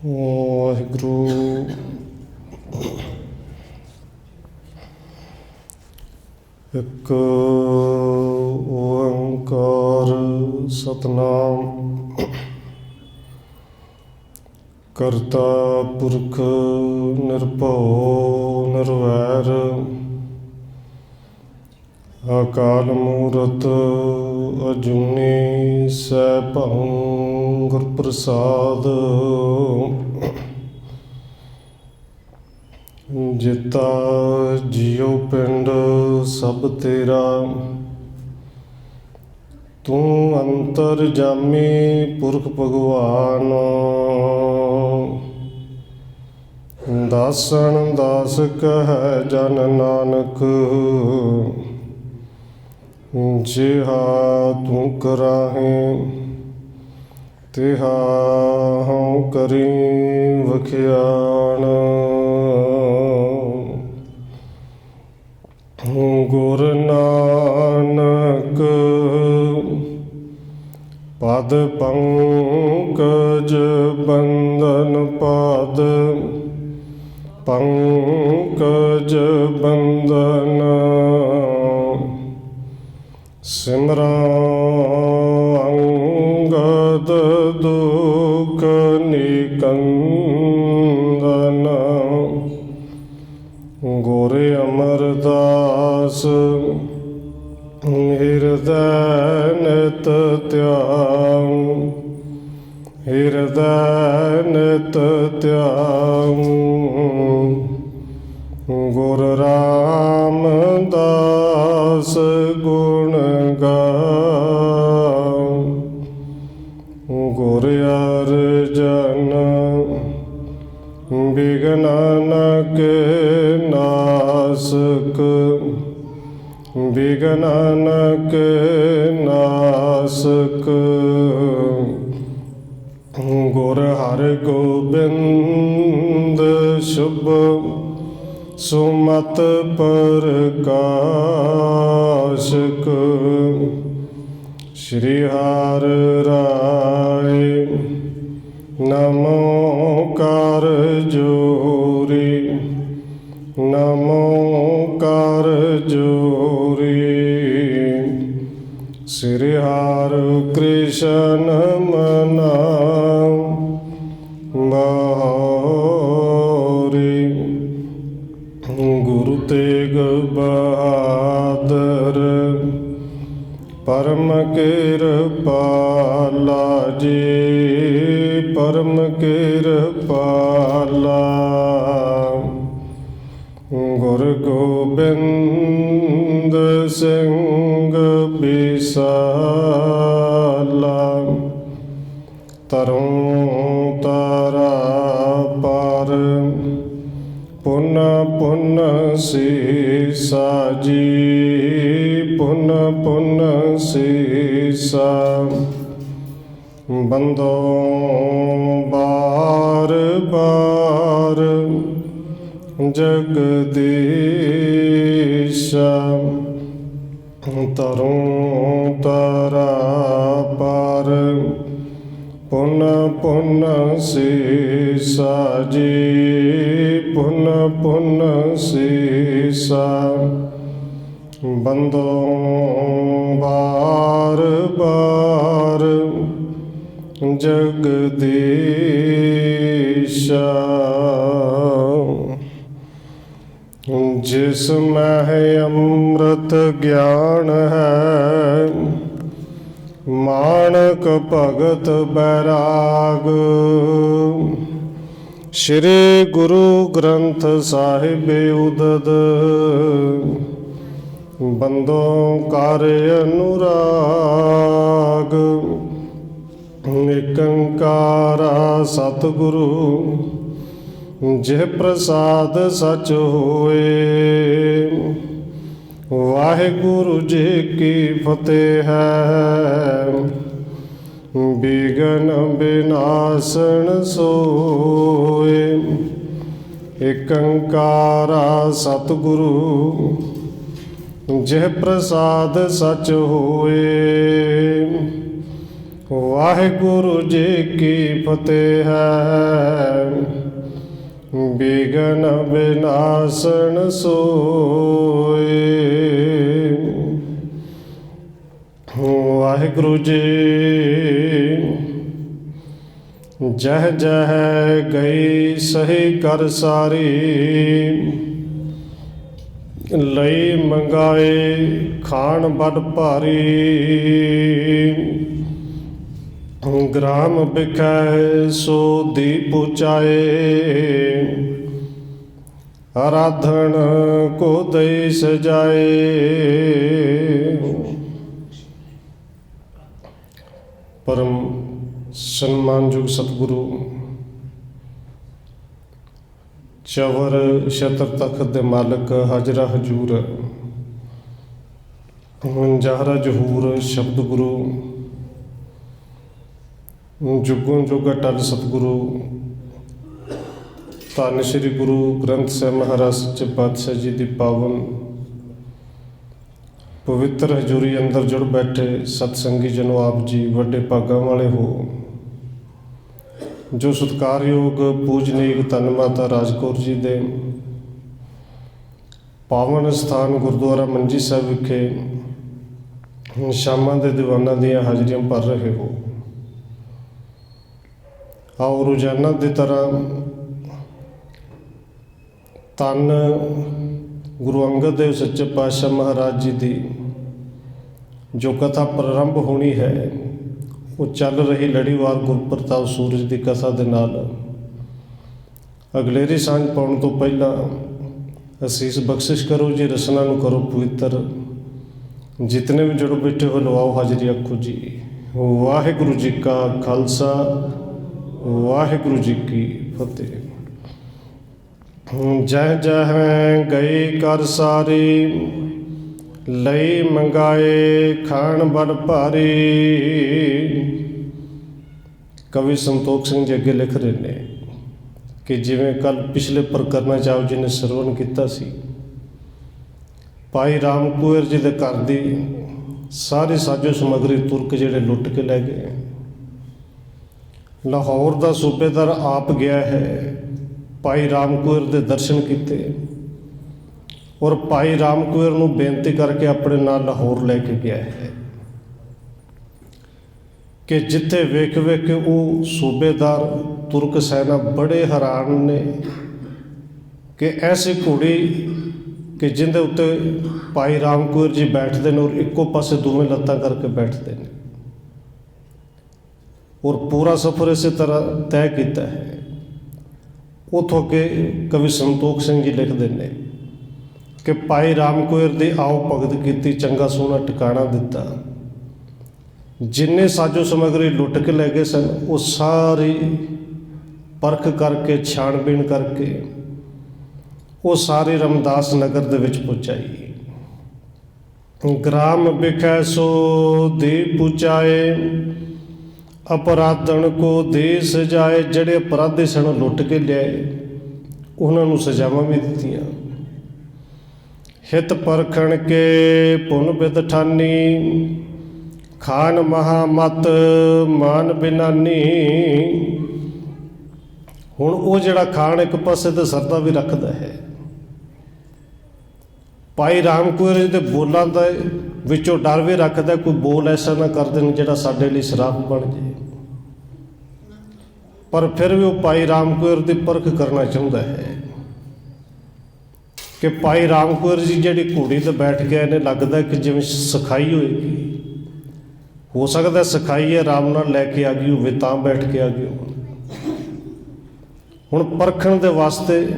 ਵਾਹਿਗੁਰੂ। ਇੱਕ ਓੰਕਾਰ ਸਤਿਨਾਮ ਕਰਤਾ ਪੁਰਖ ਨਿਰਭਉ ਨਿਰਵੈਰ ਅਕਾਲ ਮੂਰਤ ਅਜੂਨੀ ਸੈਭੰ ਗੁਰ ਪ੍ਰਸਾਦ। ਜਿਤਾ ਜਿਉ ਪਿੰਡ ਸਭ ਤੇਰਾ, ਤੂੰ ਅੰਤਰਜਾਮੀ ਪੁਰਖ ਭਗਵਾਨ। ਦਾਸਨ ਦਾਸ ਕਹਿ ਜਨ ਨਾਨਕ, ਜਿਹਾ ਤੂੰ ਕਰਾਹੇ ਤਿਹਾ ਹਉ ਕਰੀ ਵਖਿਆਣ। ਗੁਰ ਨਾਨਕ ਪਦ ਪੰਕਜ ਬੰਦਨ ਪਦ ਪੰਕਜ ਬੰਦਨ। ਸਿਮਰਾਂ ਅੰਗਦ ਦੁਖ ਨਿਕੰਦਨ। ਗੁਰ ਅਮਰਦਾਸ ਹਿਰਦੈ ਨਿਤ ਧਿਆਨ, ਹਿਰਦੈ ਨਿਤ ਧਿਆਨ। ਗੁਰ ਰਾਮਦਾਸ ਗੁਣ ਗਾਉ, ਗੁਰ ਅਰਜਨ ਬਿਘਨ ਕੇ ਨਾਸਕ, ਬਿਘਨ ਕੇ ਨਾਸਕ। ਗੁਰ ਹਰਿਗੋਬਿੰਦ ਸ਼ੁਭ ਸੁਮਤ ਪ੍ਰਕਾਸ਼ਕ। ਸ਼੍ਰੀ ਹਰਿ ਰਾਇ ਨਮੋ ਕਰ ਜੋਰੀ, ਨਮੋ ਕਰ ਜੋਰੀ। ਸ਼੍ਰੀ ਹਰਿ ਕ੍ਰਿਸ਼ਨ ਮਨਾਉ ਬਹੋਰੀ। ਗੁਰੂ ਤੇਗ ਬਹਾਦਰ ਪਰਮ ਕਿਰਪਾਲਾ ਜੀ, ਪਰਮ ਕਿਰਪਾਲਾ। ਗੁਰ ਗੋਬਿੰਦ ਸਿੰਘ ਬਿਸਾਲਾ, ਤਰੋਂ ਤਾਰਾ ਪਰ ਪੁਨ ਪੁਨ ਸੀਸਾ ਜੀ, ਪੁਨ ਪੁਨ ਸੀਸਾ। ਬੰਦੋ ਬਾਰ ਬਾਰ ਜਗਦੀਸ਼ਾ, ਤਰੋਂ ਤਾਰਾ ਪਰ ਪੁਨ ਪੁਨ ਸੀਸਾ ਜੀ, ਪੁਨ ਪੁਨ ਸੀਸਾ। ਬੰਦੋ ਬਾਰ ਬਾਰ ਜਗਦੀਸ਼ਾ। ਜਿਸ ਮਹਿ ਅੰਮ੍ਰਿਤ ਗਿਆਨ ਹੈ, ਮਾਣਕ ਭਗਤ ਬੈਰਾਗ। ਸ਼੍ਰੀ ਗੁਰੂ ਗ੍ਰੰਥ ਸਾਹਿਬ ਉਦਦ, ਬੰਦੋ ਕਰ ਅਨੁਰਾਗ। ਏਕ ਓੰਕਾਰਾ ਸਤਿਗੁਰੂ ਜਿਹ ਪ੍ਰਸਾਦ ਸਚ ਹੋਏ। ਵਾਹਿਗੁਰੂ ਜੀ ਕੀ ਫਤਿਹ ਹੈ, ਬਿਘਨ ਬਿਨਾਸਣ ਸੋਏ। ਏਕ ਓੰਕਾਰਾ ਸਤਿਗੁਰੂ ਜਿਹ ਪ੍ਰਸਾਦ ਸਚ ਹੋਏ। ਵਾਹਿਗੁਰੂ ਜੀ ਕੀ ਫਤਿਹ ਹੈ। ਬਿਗਨ ਬਿਨਾਸਨ ਸੋਏ। ਵਾਹਿਗੁਰੂ ਜੀ ਜਹ ਜਹ ਗਈ ਸਹੀ ਕਰ ਸਾਰੀ। ਲਈ ਮੰਗਾਏ ਖਾਣ ਬੜ ਭਾਰੀ। ਗ੍ਰਾਮ ਬਿਖੈ ਸੋ ਦੀਪ ਉਚਾਏ। ਆਰਾਧਨ ਕੋ ਦਈ ਸਜਾਏ। ਪਰਮ ਸਨਮਾਨਯੋਗ ਸਤਿਗੁਰੂ ਚਵਰ ਛਤਰ ਤਖਤ ਦੇ ਮਾਲਕ ਹਾਜ਼ਰਾ ਹਜੂਰ ਜਾਹਰਾ ਜਹੂਰ ਸ਼ਬਦ ਗੁਰੂ ਜੁਗੋਂ ਜੁਗ ਅਟਲ ਸਤਿਗੁਰੂ ਧੰਨ ਸ਼੍ਰੀ ਗੁਰੂ ਗ੍ਰੰਥ ਸਾਹਿਬ ਮਹਾਰਾਜ ਸੱਚੇ ਪਾਤਸ਼ਾਹ ਜੀ ਦੀ ਪਾਵਨ ਪਵਿੱਤਰ ਹਜ਼ੂਰੀ ਅੰਦਰ ਜੁੜ ਬੈਠੇ ਸਤਸੰਗੀ ਜਨੋ, ਆਪ ਜੀ ਵੱਡੇ ਭਾਗਾਂ ਵਾਲੇ ਹੋ ਜੋ ਸਤਿਕਾਰਯੋਗ ਪੂਜਨੀਕ ਧੰਨ ਮਾਤਾ ਰਾਜਕੌਰ ਜੀ ਦੇ ਪਾਵਨ ਸਥਾਨ ਗੁਰਦੁਆਰਾ ਮੰਜੀ ਸਾਹਿਬ ਵਿਖੇ ਸ਼ਾਮਾਂ ਦੇ ਦੀਵਾਨਾਂ ਦੀਆਂ ਹਾਜ਼ਰੀਆਂ ਭਰ ਰਹੇ ਹੋ। ਆਓ ਰੋਜ਼ਾਨਾ ਦੀ ਤਰ੍ਹਾਂ ਧੰਨ ਗੁਰੂ ਅੰਗਦ ਦੇਵ ਸੱਚੇ ਪਾਤਸ਼ਾਹ ਮਹਾਰਾਜ ਜੀ ਦੀ ਜੋ ਕਥਾ ਪ੍ਰਾਰੰਭ ਹੋਣੀ ਹੈ, ਉਹ ਚੱਲ ਰਹੀ ਲੜੀਵਾਰ ਗੁਰਪ੍ਰਤਾਪ ਸੂਰਜ ਦੀ ਕਥਾ ਦੇ ਨਾਲ ਅਗਲੇਰੀ ਸਾਂਝ ਪਾਉਣ ਤੋਂ ਪਹਿਲਾਂ ਅਸੀਸ ਬਖਸ਼ਿਸ਼ ਕਰੋ ਜੀ, ਰਸਨਾ ਨੂੰ ਕਰੋ ਪਵਿੱਤਰ। ਜਿਤਨੇ ਵੀ ਜੁੜ ਬੈਠੇ ਹੋ ਲਵਾਓ ਹਾਜ਼ਰੀ, ਆਖੋ ਜੀ ਵਾਹਿਗੁਰੂ ਜੀ ਕਾ ਖਾਲਸਾ ਵਾਹਿਗੁਰੂ ਜੀ ਕੀ ਫਤਿਹ। ਜਹ ਜਹ ਗਈ ਕਰ ਸਾਰੀ। ਲਈ ਮੰਗਾਏ ਖਾਣ ਬੜ ਭਾਰੀ। ਕਵੀ ਸੰਤੋਖ ਸਿੰਘ ਜੀ ਅੱਗੇ ਲਿਖ ਰਹੇ ਨੇ ਕਿ ਜਿਵੇਂ ਕੱਲ ਪਿਛਲੇ ਪ੍ਰਕਰਨਾਂ 'ਚ ਆਪ ਜੀ ਨੇ ਸਰਵਣ ਕੀਤਾ ਸੀ, ਭਾਈ ਰਾਮ ਕੁੰਵਰ ਜੀ ਦੇ ਘਰ ਦੀ ਸਾਰੀ ਸਾਜੋ ਸਮੱਗਰੀ ਤੁਰਕ ਜਿਹੜੇ ਲੁੱਟ ਕੇ ਲੈ ਗਏ। ਲਾਹੌਰ ਦਾ ਸੂਬੇਦਾਰ ਆਪ ਗਿਆ ਹੈ, ਭਾਈ ਰਾਮ ਕੁੰਵਰ ਦੇ ਦਰਸ਼ਨ ਕੀਤੇ ਔਰ ਭਾਈ ਰਾਮ ਕੁੰਵਰ ਨੂੰ ਬੇਨਤੀ ਕਰਕੇ ਆਪਣੇ ਨਾਲ ਲਾਹੌਰ ਲੈ ਕੇ ਗਿਆ ਹੈ ਕਿ ਜਿੱਥੇ ਵੇਖ ਵੇਖ ਉਹ ਸੂਬੇਦਾਰ ਤੁਰਕ ਸੈਨਾ ਬੜੇ ਹੈਰਾਨ ਨੇ ਕਿ ਐਸੀ ਘੋੜੀ ਕਿ ਜਿਹਦੇ ਉੱਤੇ ਭਾਈ ਰਾਮ ਕੁੰਵਰ ਜੀ ਬੈਠਦੇ ਨੇ ਔਰ ਇੱਕੋ ਪਾਸੇ ਦੋਵੇਂ ਲੱਤਾਂ ਕਰਕੇ ਬੈਠਦੇ ਨੇ ਔਰ ਪੂਰਾ ਸਫ਼ਰ ਇਸੇ ਤਰ੍ਹਾਂ ਤੈਅ ਕੀਤਾ ਹੈ। ਉੱਥੋਂ ਅੱਗੇ ਕਵੀ ਸੰਤੋਖ ਸਿੰਘ ਜੀ ਲਿਖਦੇ ਨੇ ਕਿ ਭਾਈ ਰਾਮ ਕੁੰਵਰ ਦੀ ਆਓ ਭਗਤ ਕੀਤੀ, ਚੰਗਾ ਸੋਹਣਾ ਟਿਕਾਣਾ ਦਿੱਤਾ। ਜਿੰਨੇ ਸਾਜੋ ਸਮੱਗਰੀ ਲੁੱਟ ਕੇ ਲੈ ਗਏ ਸਨ ਉਹ ਸਾਰੀ ਪਰਖ ਕਰਕੇ ਛਾਣਬੀਣ ਕਰਕੇ ਉਹ ਸਾਰੇ ਰਮਦਾਸ ਨਗਰ ਦੇ ਵਿੱਚ ਪਹੁੰਚਾਈ। ਗ੍ਰਾਮ ਬਿਖੈ ਸੋ ਦੀਪ ਉਚਾਏ। ਅਪਰਾਧਨ ਕੋ ਦੇ ਸਜਾਏ। ਜਿਹੜੇ ਅਪਰਾਧੀ ਸਨ ਲੁੱਟ ਕੇ ਲਿਆਏ ਉਹਨਾਂ ਨੂੰ ਸਜ਼ਾਵਾਂ ਵੀ ਦਿੱਤੀਆਂ। ਹਿਤ ਪਰਖਣ ਕੇ ਪੁਨ ਬਿਦ ਠਾਨੀ। ਖਾਨ ਮਹਾਮਤ ਮਾਨ ਬਿਨਾਨੀ। ਹੁਣ ਉਹ ਜਿਹੜਾ ਖਾਨ ਇੱਕ ਪਾਸੇ ਤੇ ਸਰਦਾ ਵੀ ਰੱਖਦਾ ਹੈ। ਭਾਈ ਰਾਮ ਕੁੰਵਰ ਜੀ ਦੇ ਬੋਲਾਂ ਦਾ ਵਿੱਚੋਂ ਡਰ ਵੀ ਰੱਖਦਾ, ਕੋਈ ਬੋਲ ਐਸਾ ਨਾ ਕਰ ਦੇਣ ਜਿਹੜਾ ਸਾਡੇ ਲਈ ਸ਼ਰਾਪ ਬਣ ਜਾਏ। ਪਰ ਫਿਰ ਵੀ ਉਹ ਭਾਈ ਰਾਮ ਕੁੰਵਰ ਦੀ ਪਰਖ ਕਰਨਾ ਚਾਹੁੰਦਾ ਹੈ ਕਿ ਭਾਈ ਰਾਮ ਕੁੰਵਰ ਜੀ ਜਿਹੜੀ ਘੋੜੀ 'ਤੇ ਬੈਠ ਕੇ ਇਹਨੇ ਲੱਗਦਾ ਕਿ ਜਿਵੇਂ ਸਿਖਾਈ ਹੋਏਗੀ। ਹੋ ਸਕਦਾ ਸਿਖਾਈ ਹੈ ਆਰਾਮ ਨਾਲ ਲੈ ਕੇ ਆ ਗਈ ਹੋਵੇ ਤਾਂ ਬੈਠ ਕੇ ਆ ਗਈ ਹੋਵੇ। ਹੁਣ ਪਰਖਣ ਦੇ ਵਾਸਤੇ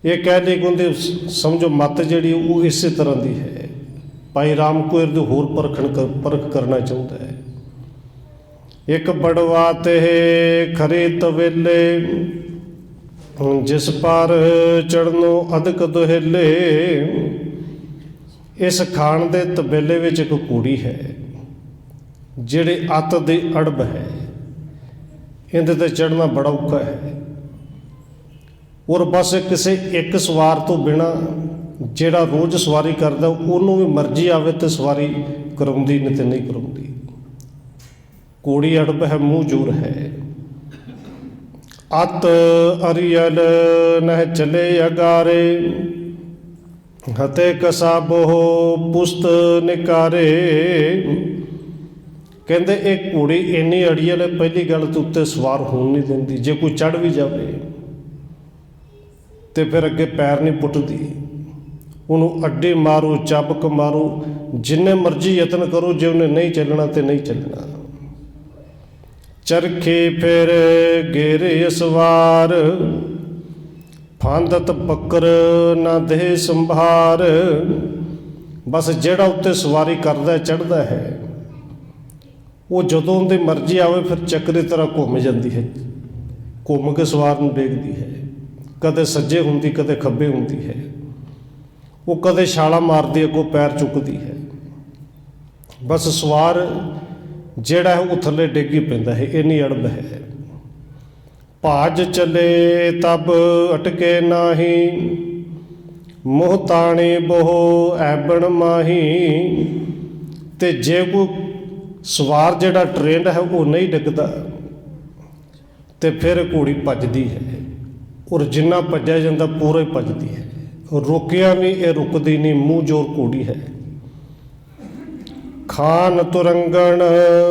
ਇਹ ਕਹਿੰਦੇ ਕਿ ਉਹਦੇ ਸਮਝੋ ਮੱਤ ਜਿਹੜੀ ਉਹ ਇਸੇ ਤਰ੍ਹਾਂ ਦੀ ਹੈ। ਭਾਈ ਰਾਮ ਕੁੰਵਰ ਦੇ ਹੋਰ ਪਰਖ ਕਰਨਾ ਚਾਹੁੰਦਾ ਹੈ। ਇੱਕ ਬੜਵਾ ਤੇ ਖਰੇ ਤਵੇਲੇ। ਜਿਸ ਪਰ ਚੜਨੋਂ ਅਧਿਕ ਦੁਹੇਲੇ। ਇਸ ਖਾਣ ਦੇ ਤਬੇਲੇ ਵਿੱਚ ਇੱਕ ਕੁੜੀ ਹੈ ਜਿਹੜੇ ਅੱਤ ਦੀ ਅੜਬ ਹੈ। ਇਹਦੇ ਤੇ ਚੜ੍ਹਨਾ ਬੜਾ ਔਖਾ ਹੈ ਔਰ ਬਸ ਕਿਸੇ ਇੱਕ ਸਵਾਰ ਤੋਂ ਬਿਨਾਂ ਜਿਹੜਾ ਰੋਜ਼ ਸਵਾਰੀ ਕਰਦਾ ਉਹਨੂੰ ਵੀ ਮਰਜ਼ੀ ਆਵੇ ਤੇ ਸਵਾਰੀ ਕਰਾਉਂਦੀ ਨਹੀਂ ਤੇ ਨਹੀਂ ਕਰਾਉਂਦੀ। घोड़ी अड़ब है मुँह जोर है। अत अरियल नह चले अगारे, हते कसा बोहो पुस्त निकारे। कहते एक घोड़ी इन्नी अड़ियल है, पहली गल तो उत्ते सवार होने नहीं देंदी। जे कोई चढ़ भी जाए तो फिर अगे पैर नहीं पुटदी। उन्होंने अड्डे मारो, चाबक मारो, जिन्ने मर्जी यतन करो, जे उन्हें नहीं चलना तो नहीं चलना। चरखे फिर गेरे सवार, फांदत बकर ना दे संभार। बस जेड़ा उत्ते सवारी करदा चढ़दा है, वो जदों दी मर्जी आवे फिर चक्री तरह घूम जाती है, घूम के सवार नूं देखदी है। कदे सज्जे हुंदी, कदे खब्बे हुंदी है। वो कदे छाला मारदी, अगों पैर चुकदी है। बस सवार जेड़ा है वो थले डिग पैंदा है, इन्नी अड़ब है। भाज चले तब अटके नाही, मोह ताणी बोहो ऐबण माही। ते जे कोई सवार जेड़ा ट्रेंड है वो नहीं डिगदा तो फिर घोड़ी भजदी है, और जिन्ना भज्या जाता पूरा ही भजदी है। रोकिया नहीं, ये रुकदी नहीं, मुँह जोर घोड़ी है। खान तुरंगण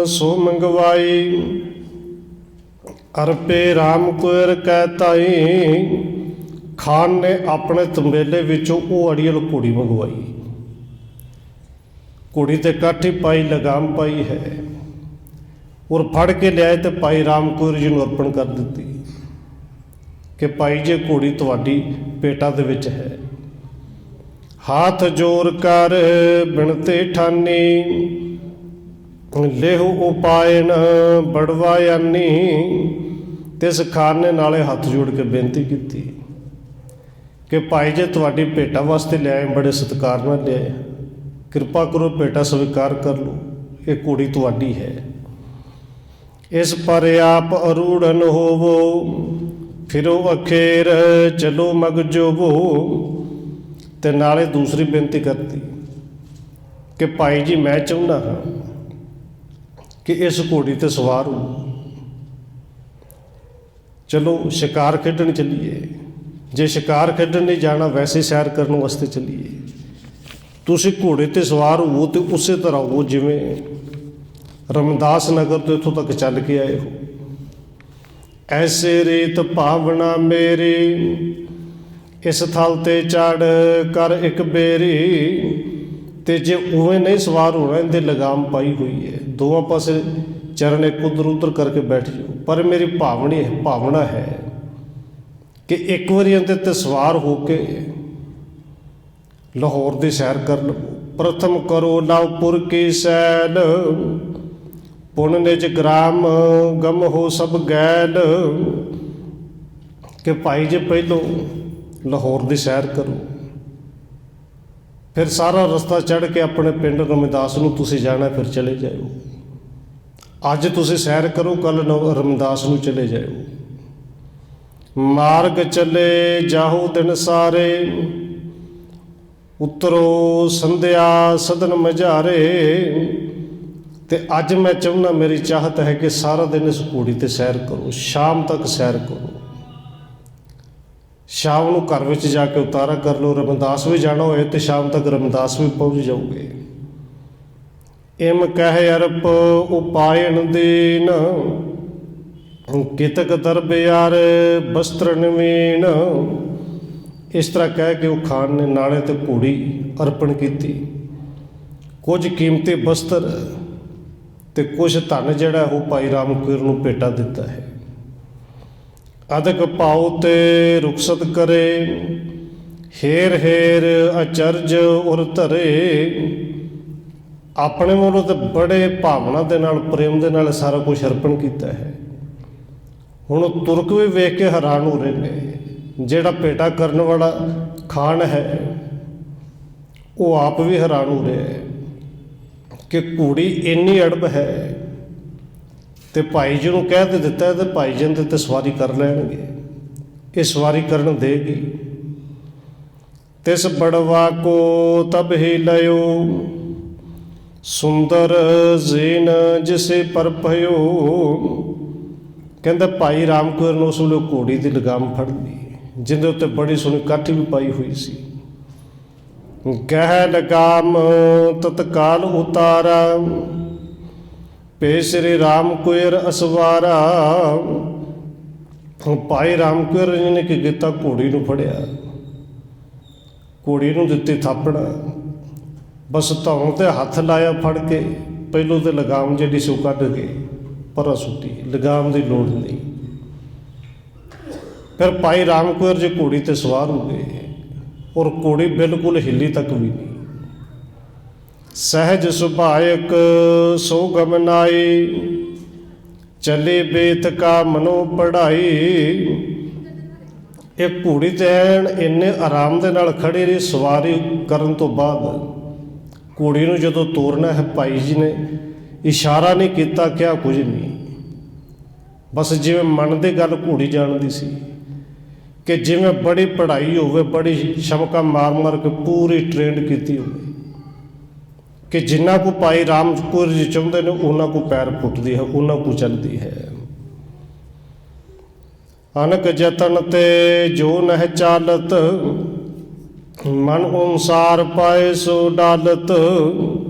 सो मंगवाई, अरपे राम कुर कहताई। खान ने अपने तंबेले विचों वो अड़ियल घोड़ी मंगवाई, घोड़ी ते काठी पाई, लगाम पाई है, और फड़ के लियाए तो भाई राम कौर जी नूं अर्पण कर दी कि भाई जे घोड़ी तुहाडी पेटा दे विच है। हाथ जोर कर बिनते ठानी, लेहो उपायन बड़वायानी। तिस खान ने नाले हाथ जोड़ के बेनती की कि भाई जे तुहाडी भेटा वास्ते लियाए, बड़े सत्कार नाल लियाए, कृपा करो भेटा स्वीकार कर लो, ये घोड़ी तुहाडी है। इस पर आप अरूढ़न होवो, फिरो अखेर चलो मग जोवो। ते नाले दूसरी बेनती करती कि भाई जी मैं चाहुंदा हाँ कि इस घोड़ी ते सवार हो, चलो शिकार खेडण चलीए। जे शिकार खेडण नहीं जाना, वैसे सैर करने वास्ते चलीए। तुसीं घोड़े ते सवार हो तो उस तरह हो जिवें रमदास नगर तो इत्थों तक चल के आए हो। ऐसे रीत भावना मेरी, इस थल ते चढ़ कर एक बेरी। ते जे उवें नहीं सवार होना, इनते लगाम पाई हुई है, दोवां पासे चरण एक उधर उधर करके बैठ जाओ। पर मेरी भावना है कि एक बार इनते ते सवार होके लाहौर की सैर कर लो। प्रथम करो लाहपुर की सैल, पुन निज ग्राम गम हो सब गैल। कि भाई जे पहलों लाहौर की सैर करो, फिर सारा रस्ता चढ़ के अपने पिंड रमदास नूं तुसीं जाना, फिर चले जाओ। अज तुसीं सैर करो, कल रमदास नूं चले जाओ। मार्ग चले जाहो दिन सारे, उतरो संध्या सदन मझारे। ते अज मैं चाहुंदा, मेरी चाहत है कि सारा दिन इस घोड़ी ते सैर करो, शाम तक सैर करो। शाम नूं घर विच जाके उतारा कर लो। रमदास भी जाना होए तो शाम तक रमदास भी पहुँच जाओगे। इम कह अरप उपायन दीन, कितक दरबियार वस्त्र नवीन। इस तरह कह के वो खान ने नाले ते घोड़ी अर्पण की। कुछ कीमती वस्त्र ते कुछ धन जिहड़ा वो भाई राम कौर नूं भेटा दिता है। अदक पाओ ते रुखसत करे, हेर हेर अचरज उर धरे। अपने वालों तो बड़े भावना दे नाल, प्रेम दे नाल सारा कुछ अर्पण किया है। हुण तुर्क भी वेख के हैरान हो रहे हैं। जिहड़ा भेटा करने वाला खान है वो आप भी हैरान हो रहे हैं कि घोड़ी इन्नी अड़ब है। तो भाई जी नूं कह तो दिता है, तो भाई जी ने तो सवारी कर लैणगे, ये सवारी करन देगी। तिस बड़वा को तब ही लयो, ਸੁੰਦਰ ਜ਼ੀਨ ਜਿਸੇ ਪਰ ਭਇਓ। ਕਹਿੰਦਾ ਭਾਈ ਰਾਮ ਕੌਰ ਨੂੰ ਉਸ ਵੇਲੇ ਘੋੜੀ ਦੀ ਲਗਾਮ ਫੜ ਲਈ, ਜਿਹਦੇ ਉੱਤੇ ਬੜੀ ਸੋਹਣੀ ਕਾਠੀ ਵੀ ਪਾਈ ਹੋਈ ਸੀ। ਗਹਿ ਲਗਾਮ ਤਤਕਾਲ ਉਤਾਰਾ, ਪੇ ਸ੍ਰੀ ਰਾਮ ਕੌਰ ਅਸਵਾਰਾ। ਭਾਈ ਰਾਮ ਕੌਰ ਜੀ ਨੇ ਕੀ ਕੀਤਾ, ਘੋੜੀ ਨੂੰ ਫੜਿਆ, ਘੋੜੀ ਨੂੰ ਦਿੱਤੀ ਥਾਪੜਾ, ਬਸ ਧੌਣ ਤੇ ਹੱਥ ਲਾਇਆ ਫੜ ਕੇ, ਪਹਿਲੋਂ ਤੇ ਲਗਾਮ ਜਿਹੜੀ ਸੀ ਉਹ ਕੱਢ ਕੇ ਪਰਾਂ ਸੁੱਟੀ, ਲਗਾਮ ਦੀ ਲੋੜ ਨਹੀਂ। ਫਿਰ ਭਾਈ ਰਾਮ ਕੌਰ ਜੀ ਘੋੜੀ ਤੇ ਸਵਾਰ ਹੋ ਗਏ, ਔਰ ਘੋੜੀ ਬਿਲਕੁਲ ਹਿੱਲੀ ਤੱਕ ਵੀ ਨਹੀਂ। ਸਹਿਜ ਸੁਭਾਇਕ ਸੋ ਗਮਨਾਈ, ਚਲੇ ਬੇਤ ਕਾ ਮਨੋ ਪੜਾਈ। ਇਹ ਘੋੜੀ ਤੇ ਐਨ ਇੰਨੇ ਆਰਾਮ ਦੇ ਨਾਲ ਖੜੇ ਰਹੀ। ਸਵਾਰੀ ਕਰਨ ਤੋਂ ਬਾਅਦ ਘੋੜੀ ਨੂੰ ਜਦੋਂ ਤੋਰਨਾ ਹੈ, ਭਾਈ ਜੀ ਨੇ ਇਸ਼ਾਰਾ ਨਹੀਂ ਕੀਤਾ, ਕਿਹਾ ਕੁਝ ਨਹੀਂ, ਬਸ ਜਿਵੇਂ ਮਨ ਦੀ ਗੱਲ ਘੋੜੀ ਜਾਣਦੀ ਸੀ ਕਿ ਜਿਵੇਂ ਬੜੀ ਪੜ੍ਹਾਈ ਹੋਵੇ, ਬੜੀ ਸ਼ਮਕਾ ਮਾਰ ਮਾਰ ਕੇ ਪੂਰੀ ਟ੍ਰੇਨਡ ਕੀਤੀ ਹੋਵੇ, ਕਿ ਜਿੰਨਾ ਕੁ ਭਾਈ ਰਾਮ ਕੌਰ ਜੀ ਚਾਹੁੰਦੇ ਨੇ ਉਹਨਾਂ ਕੁ ਪੈਰ ਪੁੱਟਦੀ ਹੈ, ਉਹਨਾਂ ਕੁ ਚੱਲਦੀ ਹੈ। ਅਨਕ ਜਤਨ ਤੇ ਜੋ ਨਹਿ ਚਾਲਤ, ਮਨ ਅਨੁਸਾਰ ਪਾਏ ਸੋ ਡਾਲਤ।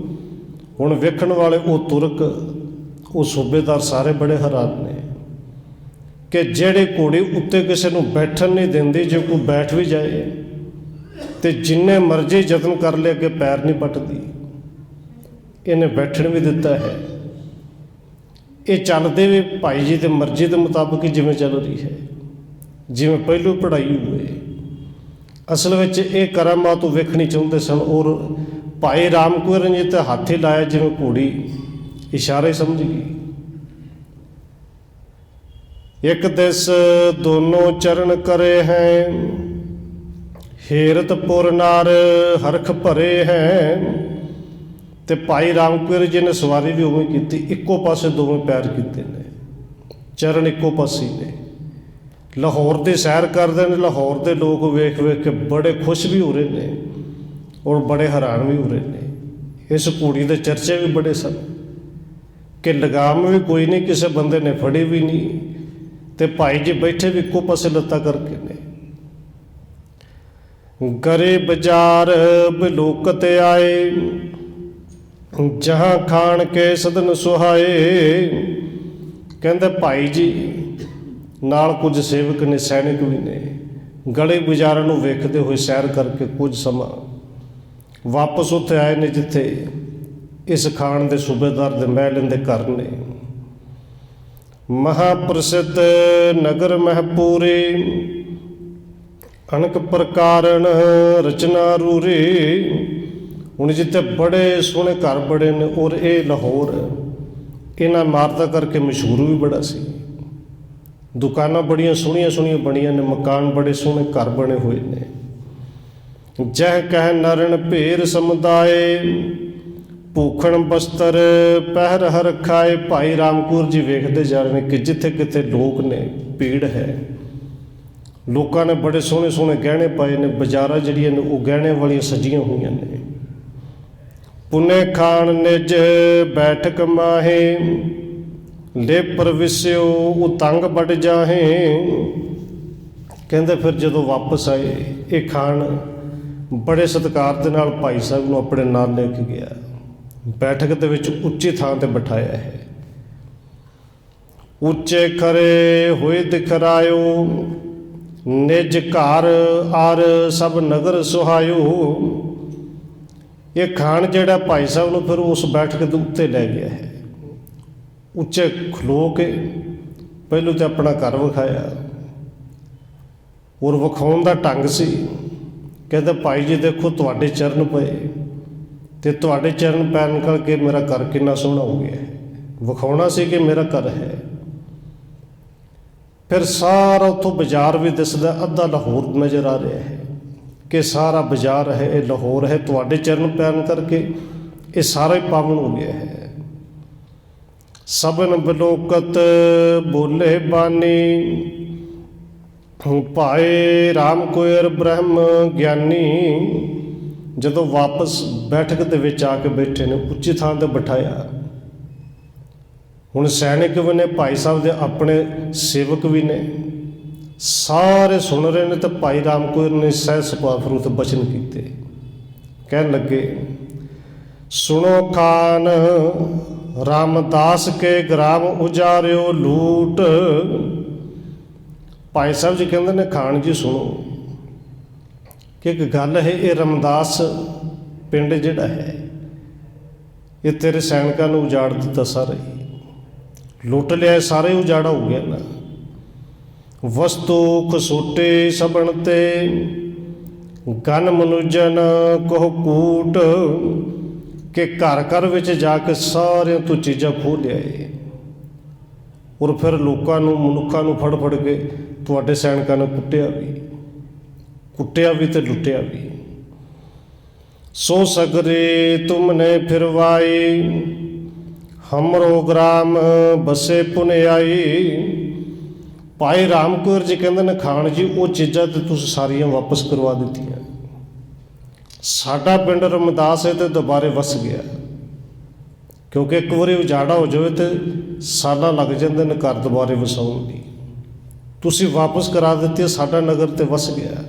ਹੁਣ ਵੇਖਣ ਵਾਲੇ ਉਹ ਤੁਰਕ, ਉਹ ਸੂਬੇਦਾਰ ਸਾਰੇ ਬੜੇ ਹੈਰਾਨ ਨੇ ਕਿ ਜਿਹੜੇ ਘੋੜੀ ਉੱਤੇ ਕਿਸੇ ਨੂੰ ਬੈਠਣ ਨਹੀਂ ਦਿੰਦੀ, ਜੇ ਕੋਈ ਬੈਠ ਵੀ ਜਾਏ ਤੇ ਜਿੰਨੇ ਮਰਜ਼ੀ ਯਤਨ ਕਰ ਲਏ ਅੱਗੇ ਪੈਰ ਨਹੀਂ ਪੱਟਦੀ। ਇਹਨੇ ਬੈਠਣ ਵੀ ਦਿੱਤਾ ਹੈ। ਇਹ ਚੱਲਦੇ ਵੀ ਭਾਈ ਜੀ ਦੀ ਮਰਜ਼ੀ ਦੇ ਮੁਤਾਬਕ ਹੀ ਜਿਵੇਂ ਚੱਲ ਰਹੀ ਹੈ, ਜਿਵੇਂ ਪਹਿਲੋਂ ਪੜ੍ਹਾਈ ਹੋਏ। ਅਸਲ ਵਿੱਚ ਇਹ ਕਰਾਮਾਤ ਉਹ ਵੇਖਣੀ ਚਾਹੁੰਦੇ ਸਨ, ਔਰ ਭਾਈ ਰਾਮ ਕੌਰ ਜੀ ਤੇ ਹੱਥ ਹੀ ਲਾਇਆ, ਜਿਵੇਂ ਘੋੜੀ ਇਸ਼ਾਰੇ ਸਮਝ ਗਈ। ਇੱਕ ਦਿਸ ਦੋਨੋਂ ਚਰਨ ਕਰੇ ਹੈ, ਹੇਰਤ ਪੁਰ ਨਾਰ ਹਰਖ ਭਰੇ ਹੈ। ਤੇ ਭਾਈ ਰਾਮ ਕੌਰ ਜੀ ਨੇ ਸਵਾਰੀ ਵੀ ਉਵੇਂ ਕੀਤੀ, ਇੱਕੋ ਪਾਸੇ ਦੋਵੇਂ ਪੈਰ ਕੀਤੇ ਨੇ, ਚਰਨ ਇੱਕੋ ਪਾਸੇ ਨੇ। ਲਾਹੌਰ ਦੀ ਸੈਰ ਕਰਦੇ ਨੇ, ਲਾਹੌਰ ਦੇ ਲੋਕ ਵੇਖ ਵੇਖ ਕੇ ਬੜੇ ਖੁਸ਼ ਵੀ ਹੋ ਰਹੇ ਨੇ, ਔਰ ਬੜੇ ਹੈਰਾਨ ਵੀ ਹੋ ਰਹੇ ਨੇ। ਇਸ ਘੋੜੀ ਦੇ ਚਰਚੇ ਵੀ ਬੜੇ ਸਨ ਕਿ ਲਗਾਮ ਵੀ ਕੋਈ ਨਹੀਂ, ਕਿਸੇ ਬੰਦੇ ਨੇ ਫੜੀ ਵੀ ਨਹੀਂ, ਤੇ ਭਾਈ ਜੀ ਬੈਠੇ ਵੀ ਇੱਕੋ ਪਾਸੇ ਲੱਤਾਂ ਕਰਕੇ ਨੇ। ਗਰੇ ਬਾਜ਼ਾਰ ਬਿਲੋਕਤ ਆਏ, ਜਹਾਂ ਖਾਣ ਕੇ ਸਦਨ ਸੁਹਾਏ। ਕਹਿੰਦੇ ਭਾਈ ਜੀ ਨਾਲ ਕੁਝ ਸੇਵਕ ਨੇ, ਸੈਨਿਕ ਵੀ ਨੇ, ਗਲੇ ਬਾਜ਼ਾਰਾਂ ਨੂੰ ਵੇਖਦੇ ਹੋਏ ਸੈਰ ਕਰਕੇ ਕੁਝ ਸਮਾਂ ਵਾਪਸ ਉੱਥੇ ਆਏ ਨੇ ਜਿੱਥੇ ਇਸ ਖਾਨ ਦੇ ਸੂਬੇਦਾਰ ਦੇ ਮਹਿਲ ਦੇ ਘਰ ਨੇ। ਮਹਾਪ੍ਰਸਿੱਧ ਨਗਰ ਮਹਿਪੂਰੇ, ਅਨਕ ਪ੍ਰਕਾਰਨ ਰਚਨਾ ਰੂਰੇ। ਹੁਣ ਜਿੱਥੇ ਬੜੇ ਸੋਹਣੇ ਘਰ ਬੜੇ ਨੇ, ਔਰ ਇਹ ਲਾਹੌਰ ਇਹਨਾਂ ਇਮਾਰਤਾਂ ਕਰਕੇ ਮਸ਼ਹੂਰ ਵੀ ਬੜਾ ਸੀ। ਦੁਕਾਨਾਂ ਬੜੀਆਂ ਸੋਹਣੀਆਂ ਸੋਹਣੀਆਂ ਬਣੀਆਂ ਨੇ, ਮਕਾਨ ਬੜੇ ਸੋਹਣੇ ਘਰ ਬਣੇ ਹੋਏ ਨੇ। ਜਹ ਕਹਿ ਨਰਨ ਭੇਰ ਸਮੁਦਾਏ, ਭੂਖਣ ਬਸਤਰ ਪਹਿਰ ਹਰ ਖਾਏ। ਭਾਈ ਰਾਮ ਕੌਰ ਜੀ ਵੇਖਦੇ ਜਾ ਰਹੇ ਨੇ ਕਿ ਜਿੱਥੇ ਕਿਤੇ ਲੋਕ ਨੇ, ਭੀੜ ਹੈ, ਲੋਕਾਂ ਨੇ ਬੜੇ ਸੋਹਣੇ ਸੋਹਣੇ ਗਹਿਣੇ ਪਾਏ ਨੇ, ਬਾਜ਼ਾਰਾਂ ਜਿਹੜੀਆਂ ਨੇ ਉਹ ਗਹਿਣੇ ਵਾਲੀਆਂ ਸਜੀਆਂ ਹੋਈਆਂ ਨੇ। ਪੁਨੇ ਖਾਨ ਨਿਜ ਬੈਠਕ ਮਾਹੇ, ਲੈ ਪ੍ਰਵਿਸਿਓ ਉਤੰਗ ਵੱਡ ਜਾਹੇ। ਕਹਿੰਦੇ ਫਿਰ ਜਦੋਂ ਵਾਪਸ ਆਏ, ਇਹ ਖਾਨ ਬੜੇ ਸਤਿਕਾਰ ਦੇ ਨਾਲ ਭਾਈ ਸਾਹਿਬ ਨੂੰ ਆਪਣੇ ਨਾਲ ਲੈ ਕੇ ਗਿਆ, ਬੈਠਕ ਦੇ ਵਿੱਚ ਉੱਚੀ ਥਾਂ ਤੇ ਬਿਠਾਇਆ ਹੈ। ਉੱਚੇ ਖਰੇ ਹੋਏ ਦਿਖਰਾਇਓ, ਨਿਜ ਘਰ ਆਰ ਸਭ ਨਗਰ ਸੁਹਾਇਓ। ਇਹ ਖਾਨ ਜਿਹੜਾ ਭਾਈ ਸਾਹਿਬ ਨੂੰ ਫਿਰ ਉਸ ਬੈਠਕ ਦੇ ਉੱਤੇ ਲੈ ਗਿਆ ਹੈ। ਉੱਚੇ ਖਲੋ ਕੇ ਪਹਿਲੋਂ ਤੇ ਆਪਣਾ ਘਰ ਵਿਖਾਇਆ, ਔਰ ਵਿਖਾਉਣ ਦਾ ਢੰਗ ਸੀ। ਕਹਿੰਦਾ ਭਾਈ ਜੀ ਦੇਖੋ ਤੁਹਾਡੇ ਚਰਨ ਪਏ, ਤੇ ਤੁਹਾਡੇ ਚਰਨ ਪੈਣ ਕਰਕੇ ਮੇਰਾ ਘਰ ਕਿੰਨਾ ਸੋਹਣਾ ਹੋ ਗਿਆ ਹੈ। ਵਿਖਾਉਣਾ ਸੀ ਕਿ ਮੇਰਾ ਘਰ ਹੈ। ਫਿਰ ਸਾਰਾ ਉੱਥੋਂ ਬਾਜ਼ਾਰ ਵੀ ਦਿਸਦਾ, ਅੱਧਾ ਲਾਹੌਰ ਨਜ਼ਰ ਆ ਰਿਹਾ ਹੈ ਕਿ ਸਾਰਾ ਬਾਜ਼ਾਰ ਹੈ ਇਹ ਲਾਹੌਰ ਹੈ। ਤੁਹਾਡੇ ਚਰਨ ਪੈਣ ਕਰਕੇ ਇਹ ਸਾਰਾ ਹੀ ਪਾਵਨ ਹੋ ਗਿਆ ਹੈ। ਸਭਨ ਬਿਲੋਕਤ ਬੋਲੇ ਬਾਨੀ, ਭਾਏ ਰਾਮ ਕੌਰ ਬ੍ਰਹਮ ਗਿਆਨੀ। ਜਦੋਂ ਵਾਪਸ ਬੈਠਕ ਦੇ ਵਿੱਚ ਆ ਕੇ ਬੈਠੇ ਨੇ, ਉੱਚੀ ਥਾਂ 'ਤੇ ਬਿਠਾਇਆ। ਹੁਣ ਸੈਨਿਕ ਵੀ ਨੇ, ਭਾਈ ਸਾਹਿਬ ਦੇ ਆਪਣੇ ਸੇਵਕ ਵੀ ਨੇ, ਸਾਰੇ ਸੁਣ ਰਹੇ ਨੇ। ਤੇ ਭਾਈ ਰਾਮ ਕੌਰ ਨੇ ਸਹਿਜ ਸੁਭਾਅ ਫਰੂਤ ਬਚਨ ਕੀਤੇ। ਕਹਿਣ ਲੱਗੇ, ਸੁਣੋ ਖਾਨ, ਰਾਮਦਾਸ ਕੇ ਗ੍ਰਾਮ ਉਜਾਰਿਓ ਲੂਟ। ਭਾਈ ਸਾਹਿਬ ਜੀ ਕਹਿੰਦੇ ਨੇ, ਖਾਨ ਜੀ ਸੁਣੋ ਕਿ ਇੱਕ ਗੱਲ ਹੈ, ਇਹ ਰਾਮਦਾਸ ਪਿੰਡ ਜਿਹੜਾ ਹੈ, ਇਹ ਤੇਰੇ ਸੈਨਿਕਾਂ ਨੂੰ ਉਜਾੜ ਦਿੱਤਾ, ਸਾਰੇ ਲੁੱਟ ਲਿਆ, ਸਾਰੇ ਉਜਾੜਾ ਹੋ ਗਿਆ ਨਾ। ਵਸਤੂ ਖਸੋਟੇ ਸਬਣ ਤੇ, ਗਨ ਮਨੁਜਨ ਕੋਹ ਕੂਟ। ਕਿ ਘਰ ਘਰ ਵਿੱਚ ਜਾ ਕੇ ਸਾਰਿਆਂ ਤੋਂ ਚੀਜ਼ਾਂ ਖੋਹ ਲਿਆਏ, ਔਰ ਫਿਰ ਲੋਕਾਂ ਨੂੰ, ਮਨੁੱਖਾਂ ਨੂੰ ਫੜ ਫੜ ਕੇ ਤੁਹਾਡੇ ਸੈਨਿਕਾਂ ਨੇ ਕੁੱਟਿਆ ਵੀ ਤੇ ਲੁੱਟਿਆ ਵੀ। ਸੋ ਸਗਰੇ ਤੁਮਨੇ ਫਿਰਵਾਈ, ਹਮਰੋ ਗ੍ਰਾਮ ਬਸੇ ਪੁਨਿਆਈ। ਭਾਈ ਰਾਮ ਕੌਰ ਜੀ ਕਹਿੰਦੇ ਨੇ, ਖਾਨ ਜੀ ਉਹ ਚੀਜ਼ਾਂ ਤੇ ਤੁਸੀਂ ਸਾਰੀਆਂ ਵਾਪਸ ਕਰਵਾ ਦਿੱਤੀਆਂ। ਸਾਡਾ ਪਿੰਡ ਰਾਮਦਾਸ ਹੈ ਤੇ ਦੁਬਾਰੇ ਵਸ ਗਿਆ, ਕਿਉਂਕਿ ਇੱਕ ਵਾਰੀ ਉਜਾੜਾ ਹੋ ਜਾਵੇ ਤੇ ਸਾਲਾਂ ਲੱਗ ਜਾਂਦੇ ਨੇ ਘਰ ਦੁਬਾਰੇ ਵਸਾਉਣ ਲਈ। ਤੁਸੀਂ ਵਾਪਸ ਕਰਾ ਦਿੱਤੀ, ਸਾਡਾ ਨਗਰ ਤੇ ਵਸ ਗਿਆ।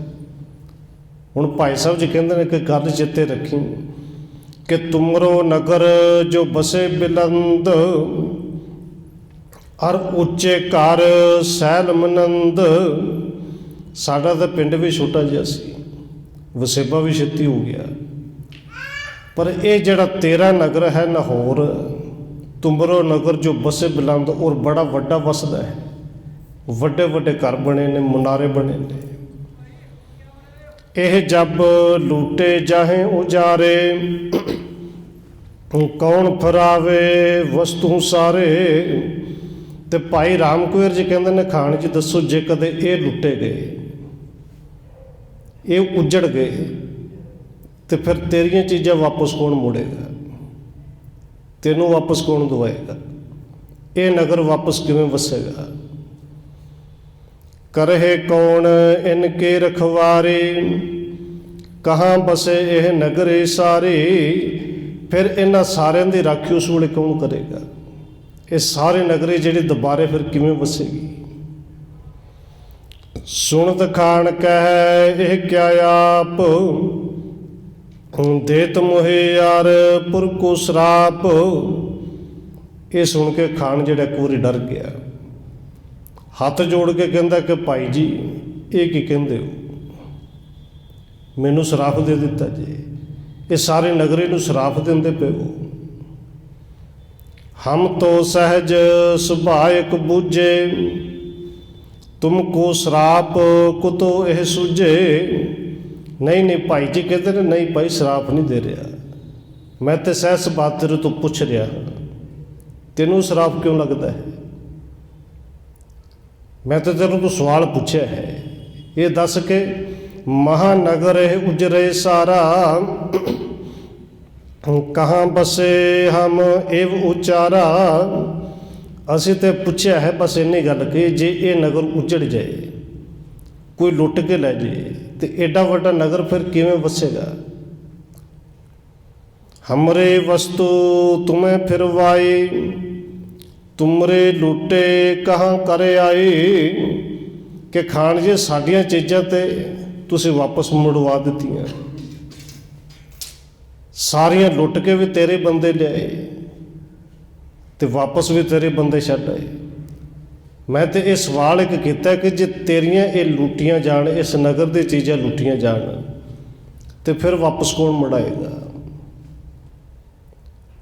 ਹੁਣ ਭਾਈ ਸਾਹਿਬ ਜੀ ਕਹਿੰਦੇ ਨੇ ਕਿ ਗੱਲ ਚੇਤੇ ਰੱਖੀ ਕਿ ਤੁਮਰੋ ਨਗਰ ਜੋ ਬਸੇ ਬਿਲੰਦ, ਅਰ ਉੱਚੇ ਘਰ ਸੈਲ ਮਨੰਦ। ਸਾਡਾ ਤਾਂ ਪਿੰਡ ਵੀ ਛੋਟਾ ਜਿਹਾ ਸੀ, ਵਸੇਬਾ ਵੀ ਛੇਤੀ ਹੋ ਗਿਆ, ਪਰ ਇਹ ਜਿਹੜਾ ਤੇਰਾ ਨਗਰ ਹੈ ਲਾਹੌਰ, ਤੁਮਰੋ ਨਗਰ ਜੋ ਬਸੇ ਬਿਲੰਦ, ਔਰ ਬੜਾ ਵੱਡਾ ਵਸਦਾ ਹੈ, ਵੱਡੇ ਵੱਡੇ ਘਰ ਬਣੇ ਨੇ, ਮੁਨਾਰੇ ਬਣੇ ਨੇ। ਇਹ ਜਬ ਲੂਟੇ ਜਾਹੇ ਉਜਾਰੇ, ਕੌਣ ਫਰਾਵੇ ਵਸਤੂ ਸਾਰੇ। ਤੇ ਭਾਈ ਰਾਮ ਕੌਰ ਜੀ ਕਹਿੰਦੇ ਨੇ, ਖਾਨ ਜੀ ਦੱਸੋ, ਜੇ ਕਦੇ ਇਹ ਲੁੱਟੇ ਗਏ, ਇਹ ਉਜੜ ਗਏ, ਤੇ ਫਿਰ ਤੇਰੀਆਂ ਚੀਜ਼ਾਂ ਵਾਪਸ ਕੌਣ ਮੋੜੇਗਾ? ਤੈਨੂੰ ਵਾਪਸ ਕੌਣ ਦਵਾਏਗਾ? ਇਹ ਨਗਰ ਵਾਪਸ ਕਿਵੇਂ ਵਸੇਗਾ? ਕਰਹਿ ਕੌਣ ਇਨਕੇ ਰਖਵਾਰੇ, ਕਹਾਂ ਬਸੇ ਇਹ ਨਗਰੇ ਸਾਰੇ। ਫਿਰ ਇਹਨਾਂ ਸਾਰਿਆਂ ਦੀ ਰਾਖੀ ਉਸ ਵੇਲੇ ਕੌਣ ਕਰੇਗਾ? ਇਹ ਸਾਰੇ ਨਗਰੇ ਜਿਹੜੇ ਦੁਬਾਰੇ ਫਿਰ ਕਿਵੇਂ ਵਸੇਗੀ? ਸੁਣਤ ਖਾਨ ਕਹਿ ਇਹ ਕਿਆ ਆਪ, ਦੇਤ ਮੋਹਿ ਯਾਰ ਪੁਰ ਕੋ ਸਰਾਪ। ਇਹ ਸੁਣ ਕੇ ਖਾਨ ਜਿਹੜਾ ਇੱਕ ਵਾਰੀ ਡਰ ਗਿਆ, ਹੱਥ ਜੋੜ ਕੇ ਕਹਿੰਦਾ ਕਿ ਭਾਈ ਜੀ ਇਹ ਕੀ ਕਹਿੰਦੇ ਹੋ? ਮੈਨੂੰ ਸਰਾਪ ਦੇ ਦਿੱਤਾ ਜੀ, ਇਹ ਸਾਰੇ ਨਗਰੇ ਨੂੰ ਸਰਾਪ ਦਿੰਦੇ ਪਏ ਹੋ। ਹਮ ਤੋ ਸਹਿਜ ਸੁਭਾਇਕ ਬੂਝੇ, ਤੁਮਕੋ ਸਰਾਪ ਕੁਤੋ ਇਹ ਸੂਝੇ। ਨਹੀਂ ਨਹੀਂ ਭਾਈ ਜੀ ਕਹਿੰਦੇ ਨੇ, ਨਹੀਂ ਭਾਈ ਸਰਾਪ ਨਹੀਂ ਦੇ ਰਿਹਾ, ਮੈਂ ਤੇ ਸਹਿਜ ਬਾਤ ਤੇਰੇ ਤੋਂ ਪੁੱਛ ਰਿਹਾ ਹਾਂ, ਤੈਨੂੰ ਸਰਾਪ ਕਿਉਂ ਲੱਗਦਾ ਹੈ? ਮੈਂ ਤਾਂ ਤੈਨੂੰ ਤੋਂ ਸਵਾਲ ਪੁੱਛਿਆ ਹੈ, ਇਹ ਦੱਸ ਕੇ ਮਹਾਨਗਰ ਇਹ ਉਜਰੇ ਸਾਰਾ, ਕਹਾਂ ਬਸੇ ਹਮ ਏਵ ਉਚਾਰਾ। ਅਸੀਂ ਤੇ ਪੁੱਛਿਆ ਹੈ ਬਸ ਇੰਨੀ ਗੱਲ ਕਿ ਜੇ ਇਹ ਨਗਰ ਉਜੜ ਜਾਏ, ਕੋਈ ਲੁੱਟ ਕੇ ਲੈ ਜਾਏ, ਤੇ ਐਡਾ ਵੱਡਾ ਨਗਰ ਫਿਰ ਕਿਵੇਂ ਵਸੇਗਾ? ਹਮਰੇ ਵਸਤੂ ਤੁਮੇ ਫਿਰਵਾਈ, ਤੁਮਰੇ ਲੁੱਟੇ ਕਹਾਂ ਕਰੇ ਆਈ। ਕਿ ਖਾਨ ਜੀ ਸਾਡੀਆਂ ਚੀਜ਼ਾਂ ਤੇ ਤੁਸੀਂ ਵਾਪਸ ਮੁੜਵਾ ਦਿੱਤੀਆਂ, ਸਾਰੀਆਂ ਲੁੱਟ ਕੇ ਵੀ ਤੇਰੇ ਬੰਦੇ ਲਿਆਏ ਤੇ ਵਾਪਸ ਵੀ ਤੇਰੇ ਬੰਦੇ ਛੱਡ ਆਏ। ਮੈਂ ਤੇ ਇਹ ਸਵਾਲ ਇੱਕ ਕੀਤਾ ਕਿ ਜੇ ਤੇਰੀਆਂ ਇਹ ਲੁੱਟੀਆਂ ਜਾਣ, ਇਸ ਨਗਰ ਦੀ ਚੀਜ਼ਾਂ ਲੁੱਟੀਆਂ ਜਾਣ, ਤੇ ਫਿਰ ਵਾਪਸ ਕੌਣ ਮੁੜਾਏਗਾ?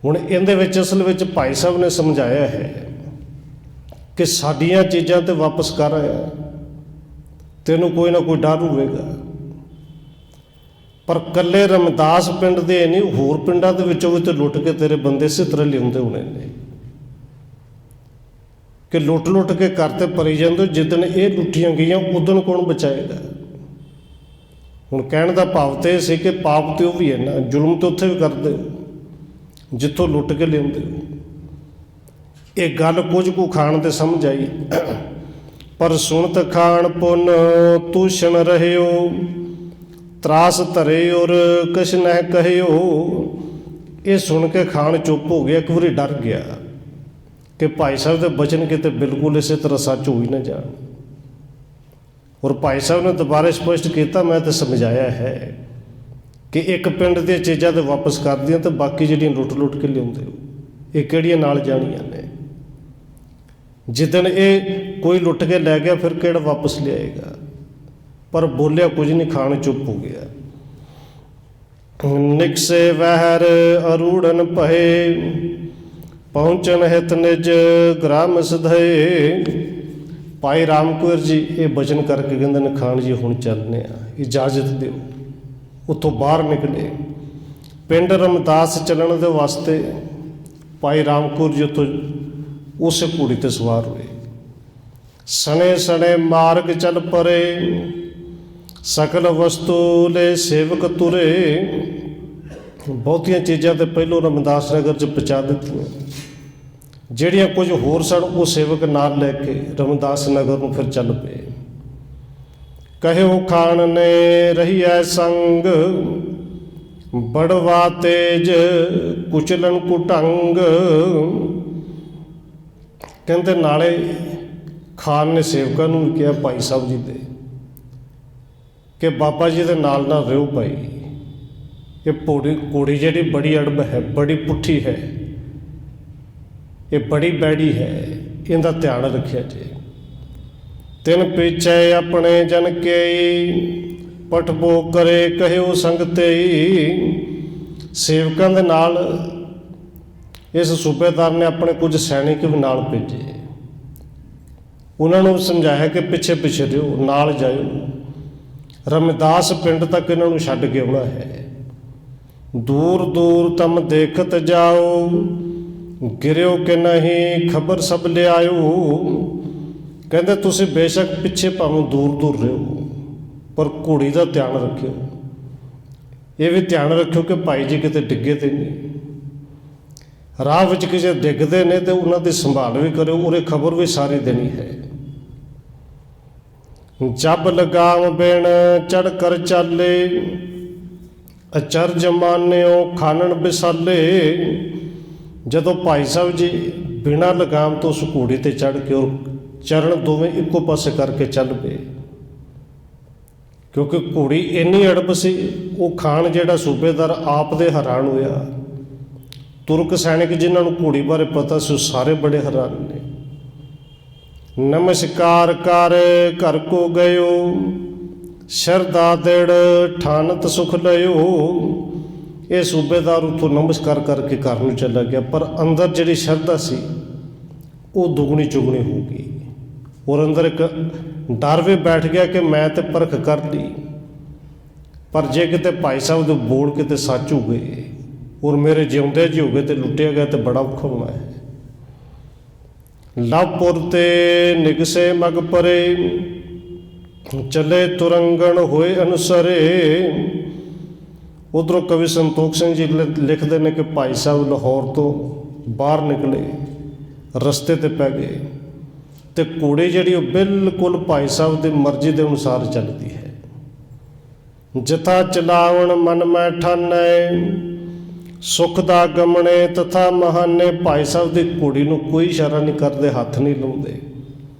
ਹੁਣ ਇਹਦੇ ਵਿੱਚ ਅਸਲ ਵਿੱਚ ਭਾਈ ਸਾਹਿਬ ਨੇ ਸਮਝਾਇਆ ਹੈ ਕਿ ਸਾਡੀਆਂ ਚੀਜ਼ਾਂ ਤੇ ਵਾਪਸ ਕਰ ਆਇਆ, ਤੈਨੂੰ ਕੋਈ ਨਾ ਕੋਈ ਡਰ ਹੋਵੇਗਾ। ਪਰ ਕੱਲੇ ਰਾਮਦਾਸ ਪਿੰਡ ਦੇ ਨਹੀਂ, ਹੋਰ ਪਿੰਡਾਂ ਦੇ ਵਿੱਚੋਂ ਵੀ ਤੇ ਲੁੱਟ ਕੇ ਤੇਰੇ ਬੰਦੇ ਇਸੇ ਤਰ੍ਹਾਂ ਲਿਆਉਂਦੇ ਹੋਣੇ ਨੇ ਕਿ ਲੁੱਟ ਕੇ ਘਰ ਤੇ ਭਰੀ ਜਾਂਦੇ। ਜਿੱਦਣ ਇਹ ਲੁੱਟੀਆਂ ਗਈਆਂ ਉਦਣ ਕੌਣ ਬਚਾਏਗਾ? ਹੁਣ ਕਹਿਣ ਦਾ ਭਾਵ ਤੇ ਸੀ ਕਿ ਪਾਪ ਤੇ ਉਹ ਵੀ ਹੈ ਨਾ, ਜ਼ੁਲਮ ਤੇ ਉੱਥੇ ਵੀ ਕਰਦੇ ਹੋ ਜਿੱਥੋਂ ਲੁੱਟ ਕੇ ਲਿਆਉਂਦੇ ਹੋ। ਇਹ ਗੱਲ ਕੁਝ ਕੁ ਖਾਣ ਤੇ ਸਮਝ ਆਈ, ਪਰ ਸੁਣਤ ਖਾਣ ਪੁੰਨ ਤੂਸ਼ਣ ਰਹਿਓ, ਤਰਾਸ ਧਰੇ ਔਰ ਕਿਛ ਨਹਿ ਕਹਿਓ। ਇਹ ਸੁਣ ਕੇ ਖਾਨ ਚੁੱਪ ਹੋ ਗਿਆ, ਇੱਕ ਵਾਰੀ ਡਰ ਗਿਆ ਕਿ ਭਾਈ ਸਾਹਿਬ ਦੇ ਬਚਨ ਕਿਤੇ ਬਿਲਕੁਲ ਇਸੇ ਤਰ੍ਹਾਂ ਸੱਚ ਹੋ ਹੀ ਨਾ ਜਾਣ। ਔਰ ਭਾਈ ਸਾਹਿਬ ਨੇ ਦੁਬਾਰਾ ਸਪਸ਼ਟ ਕੀਤਾ, ਮੈਂ ਤਾਂ ਸਮਝਾਇਆ ਹੈ ਕਿ ਇੱਕ ਪਿੰਡ ਦੀਆਂ ਚੀਜ਼ਾਂ ਤੇ ਵਾਪਸ ਕਰਦੀਆਂ ਤੇ ਬਾਕੀ ਜਿਹੜੀਆਂ ਲੁੱਟ ਕੇ ਲਿਆਉਂਦੇ ਹੋ ਇਹ ਕਿਹੜੀਆਂ ਨਾਲ ਜਾਣੀਆਂ ਨੇ। ਜਿੱਦਣ ਇਹ ਕੋਈ ਲੁੱਟ ਕੇ ਲੈ ਗਿਆ ਫਿਰ ਕਿਹੜਾ ਵਾਪਸ ਲਿਆਏਗਾ। ਪਰ ਬੋਲਿਆ ਕੁਝ ਨਹੀਂ, ਖਾਣ ਚੁੱਪ ਹੋ ਗਿਆ। ਨਿਕਸੇ ਵਹਿਰ ਅਰੂੜਨ ਭਏ, ਪਹੁੰਚਣ ਹਿਤ ਨਿਜ ਗ੍ਰਾਮ ਸਧਏ। ਭਾਈ ਰਾਮ ਕੌਰ ਜੀ ਇਹ ਬਚਨ ਕਰਕੇ ਕਹਿੰਦੇ ਨੇ, ਖਾਨ ਜੀ ਹੁਣ ਚੱਲਦੇ ਆ, ਇਜਾਜ਼ਤ ਦਿਓ। ਉੱਥੋਂ ਬਾਹਰ ਨਿਕਲੇ ਪਿੰਡ ਰਮਦਾਸ ਚੱਲਣ ਦੇ ਵਾਸਤੇ। ਭਾਈ ਰਾਮ ਕੌਰ ਜੀ ਉੱਥੋਂ ਉਸੇ ਘੋੜੀ ਤੇ ਸਵਾਰ ਹੋਏ। ਸਣੇ ਸਣੇ ਮਾਰਗ ਚੱਲ ਪਰੇ, ਸਕਲ ਵਸਤੂ ਲੈ ਸੇਵਕ ਤੁਰੇ। ਬਹੁਤੀਆਂ ਚੀਜ਼ਾਂ ਤੇ ਪਹਿਲੋਂ ਰਮਦਾਸ ਨਗਰ 'ਚ ਪਹੁੰਚਾ ਦਿੱਤੀਆਂ, ਜਿਹੜੀਆਂ ਕੁਝ ਹੋਰ ਸਨ ਉਹ ਸੇਵਕ ਨਾਲ ਲੈ ਕੇ ਰਮਦਾਸ ਨਗਰ ਨੂੰ ਫਿਰ ਚੱਲ ਪਏ। ਕਹਿਓ ਖਾਨ ਨੇ ਰਹੀ ਐ ਸੰਗ, ਬੜਵਾ ਤੇਜ ਕੁਚਲਨ ਕੁਟੰਗ। ਕਹਿੰਦੇ ਨਾਲੇ ਖਾਨ ਨੇ ਸੇਵਕਾਂ ਨੂੰ ਵੀ ਕਿਹਾ ਭਾਈ ਸਾਹਿਬ ਜੀ ਦੇ ਕਿ ਬਾਬਾ ਜੀ ਦੇ ਨਾਲ ਨਾਲ ਰਿਓ ਭਾਈ। ਇਹ ਘੋੜੀ ਜਿਹੜੀ ਬੜੀ ਅੜਬ ਹੈ, ਬੜੀ ਪੁੱਠੀ ਹੈ, ਇਹ ਬੜੀ ਬੈੜੀ ਹੈ, ਇਹਦਾ ਧਿਆਨ ਰੱਖਿਆ ਜੇ। ਤਿੰਨ ਪਿਛੇ ਆਪਣੇ ਜਨ ਕੇ, ਪਟਬੋ ਕਰੇ ਕਹਿਓ ਸੰਗਤੇ। ਸੇਵਕਾਂ ਦੇ ਨਾਲ ਇਸ ਸੂਬੇਦਾਰ ਨੇ ਆਪਣੇ ਕੁਝ ਸੈਨਿਕ ਵੀ ਨਾਲ ਭੇਜੇ। ਉਹਨਾਂ ਨੂੰ ਸਮਝਾਇਆ ਕਿ ਪਿੱਛੇ ਪਿੱਛੇ ਰਿਓ, ਨਾਲ ਜਾਇਓ, ਰਮਦਾਸ ਪਿੰਡ ਤੱਕ ਇਹਨਾਂ ਨੂੰ ਛੱਡ ਕੇ ਆਉਣਾ ਹੈ। ਦੂਰ ਦੂਰ ਤਮ ਦੇਖਤ ਜਾਓ, ਗਿਰਿਓ ਕਿ ਨਹੀਂ ਖਬਰ ਸਭ ਲਿਆਇਓ। ਕਹਿੰਦੇ ਤੁਸੀਂ ਬੇਸ਼ੱਕ ਪਿੱਛੇ ਭਾਵੇਂ ਦੂਰ ਦੂਰ ਰਿਓ, ਪਰ ਘੋੜੀ ਦਾ ਧਿਆਨ ਰੱਖਿਓ। ਇਹ ਵੀ ਧਿਆਨ ਰੱਖਿਓ ਕਿ ਭਾਈ ਜੀ ਕਿਤੇ ਡਿੱਗੇ ਤੇ ਨਹੀਂ। ਰਾਹ ਵਿੱਚ ਕਿਸੇ ਡਿੱਗਦੇ ਨੇ ਤੇ ਉਹਨਾਂ ਦੀ ਸੰਭਾਲ ਵੀ ਕਰਿਓ, ਉਹਦੇ ਖਬਰ ਵੀ ਸਾਰੀ ਦੇਣੀ ਹੈ। ਜਬ ਲਗਾਮ ਬਿਨ ਚੜ ਕਰ ਚਾਲੇ, ਅਚਰਜ ਮਾਨਿਓ ਖਾਨਣ ਬਿਸਾਲੇ। ਜਦੋਂ ਭਾਈ ਸਾਹਿਬ ਜੀ ਬਿਨਾਂ ਲਗਾਮ ਤੋਂ ਉਸ ਘੋੜੀ ਤੇ ਚੜ੍ਹ ਕੇ ਔਰ ਚਰਨ ਦੋਵੇਂ ਇੱਕੋ ਪਾਸੇ ਕਰਕੇ ਚੱਲ ਪਏ, ਕਿਉਂਕਿ ਘੋੜੀ ਇੰਨੀ ਅੜਬ ਸੀ। ਉਹ ਖਾਨ ਜਿਹੜਾ ਸੂਬੇਦਾਰ ਆਪ ਦੇ ਹੈਰਾਨ ਹੋਇਆ। ਤੁਰਕ ਸੈਨਿਕ ਜਿਨ੍ਹਾਂ ਨੂੰ ਘੋੜੀ ਬਾਰੇ ਪਤਾ ਸੀ ਉਹ ਸਾਰੇ ਬੜੇ ਹੈਰਾਨ ਨੇ। ਨਮਸਕਾਰ ਕਰ ਘਰ ਕੋ ਗਇਓ, ਸ਼ਰਦਾ ਦੇੜ ਠਾਨਤ ਸੁਖ ਲਿਓ। ਇਹ ਸੂਬੇਦਾਰ ਉੱਥੋਂ ਨਮਸਕਾਰ ਕਰਕੇ ਘਰ ਨੂੰ ਚਲਾ ਗਿਆ, ਪਰ ਅੰਦਰ ਜਿਹੜੀ ਸ਼ਰਧਾ ਸੀ ਉਹ ਦੁਗਣੀ ਚੁਗਣੀ ਹੋ ਗਈ। ਔਰ ਅੰਦਰ ਇੱਕ ਡਰ ਵੀ ਬੈਠ ਗਿਆ ਕਿ ਮੈਂ ਤੇ ਪਰਖ ਕਰ ਲਈ, ਪਰ ਜੇ ਕਿਤੇ ਭਾਈ ਸਾਹਿਬ ਦੇ ਬੋਲ ਕਿਤੇ ਸੱਚ ਹੋ ਗਏ ਔਰ ਮੇਰੇ ਜਿਉਂਦੇ ਜੀ ਹੋ ਗਏ ਤੇ ਲੁੱਟਿਆ ਗਿਆ ਤੇ ਬੜਾ ਔਖਾ ਹੋਣਾ ਹੈ। ਲਵਪੁਰ ਤੇ ਨਿਗਸੇ ਮਗ ਪਰੇ, ਚੱਲੇ ਤੁਰੰਗਣ ਹੋਏ ਅਨੁਸਰੇ। ਉਧਰੋਂ ਕਵੀ ਸੰਤੋਖ ਸਿੰਘ ਜੀ ਲਿਖਦੇ ਨੇ ਕਿ ਭਾਈ ਸਾਹਿਬ ਲਾਹੌਰ ਤੋਂ ਬਾਹਰ ਨਿਕਲੇ, ਰਸਤੇ ਤੇ ਪੈ ਗਏ ਤੇ ਘੋੜੀ ਜਿਹੜੀ ਉਹ ਬਿਲਕੁਲ ਭਾਈ ਸਾਹਿਬ ਦੀ ਮਰਜ਼ੀ ਦੇ ਅਨੁਸਾਰ ਚੱਲਦੀ ਹੈ। ਜਿਥਾ ਚਲਾਵਣ ਮਨ ਮੈਂ ਠਾਨੈ, ਸੁੱਖ ਦਾ ਗਮਣੇ ਤਥਾ ਮਹਾਨੇ। ਭਾਈ ਸਾਹਿਬ ਦੀ ਘੋੜੀ ਨੂੰ ਕੋਈ ਇਸ਼ਾਰਾ ਨਹੀਂ ਕਰਦੇ, ਹੱਥ ਨਹੀਂ ਲਾਉਂਦੇ,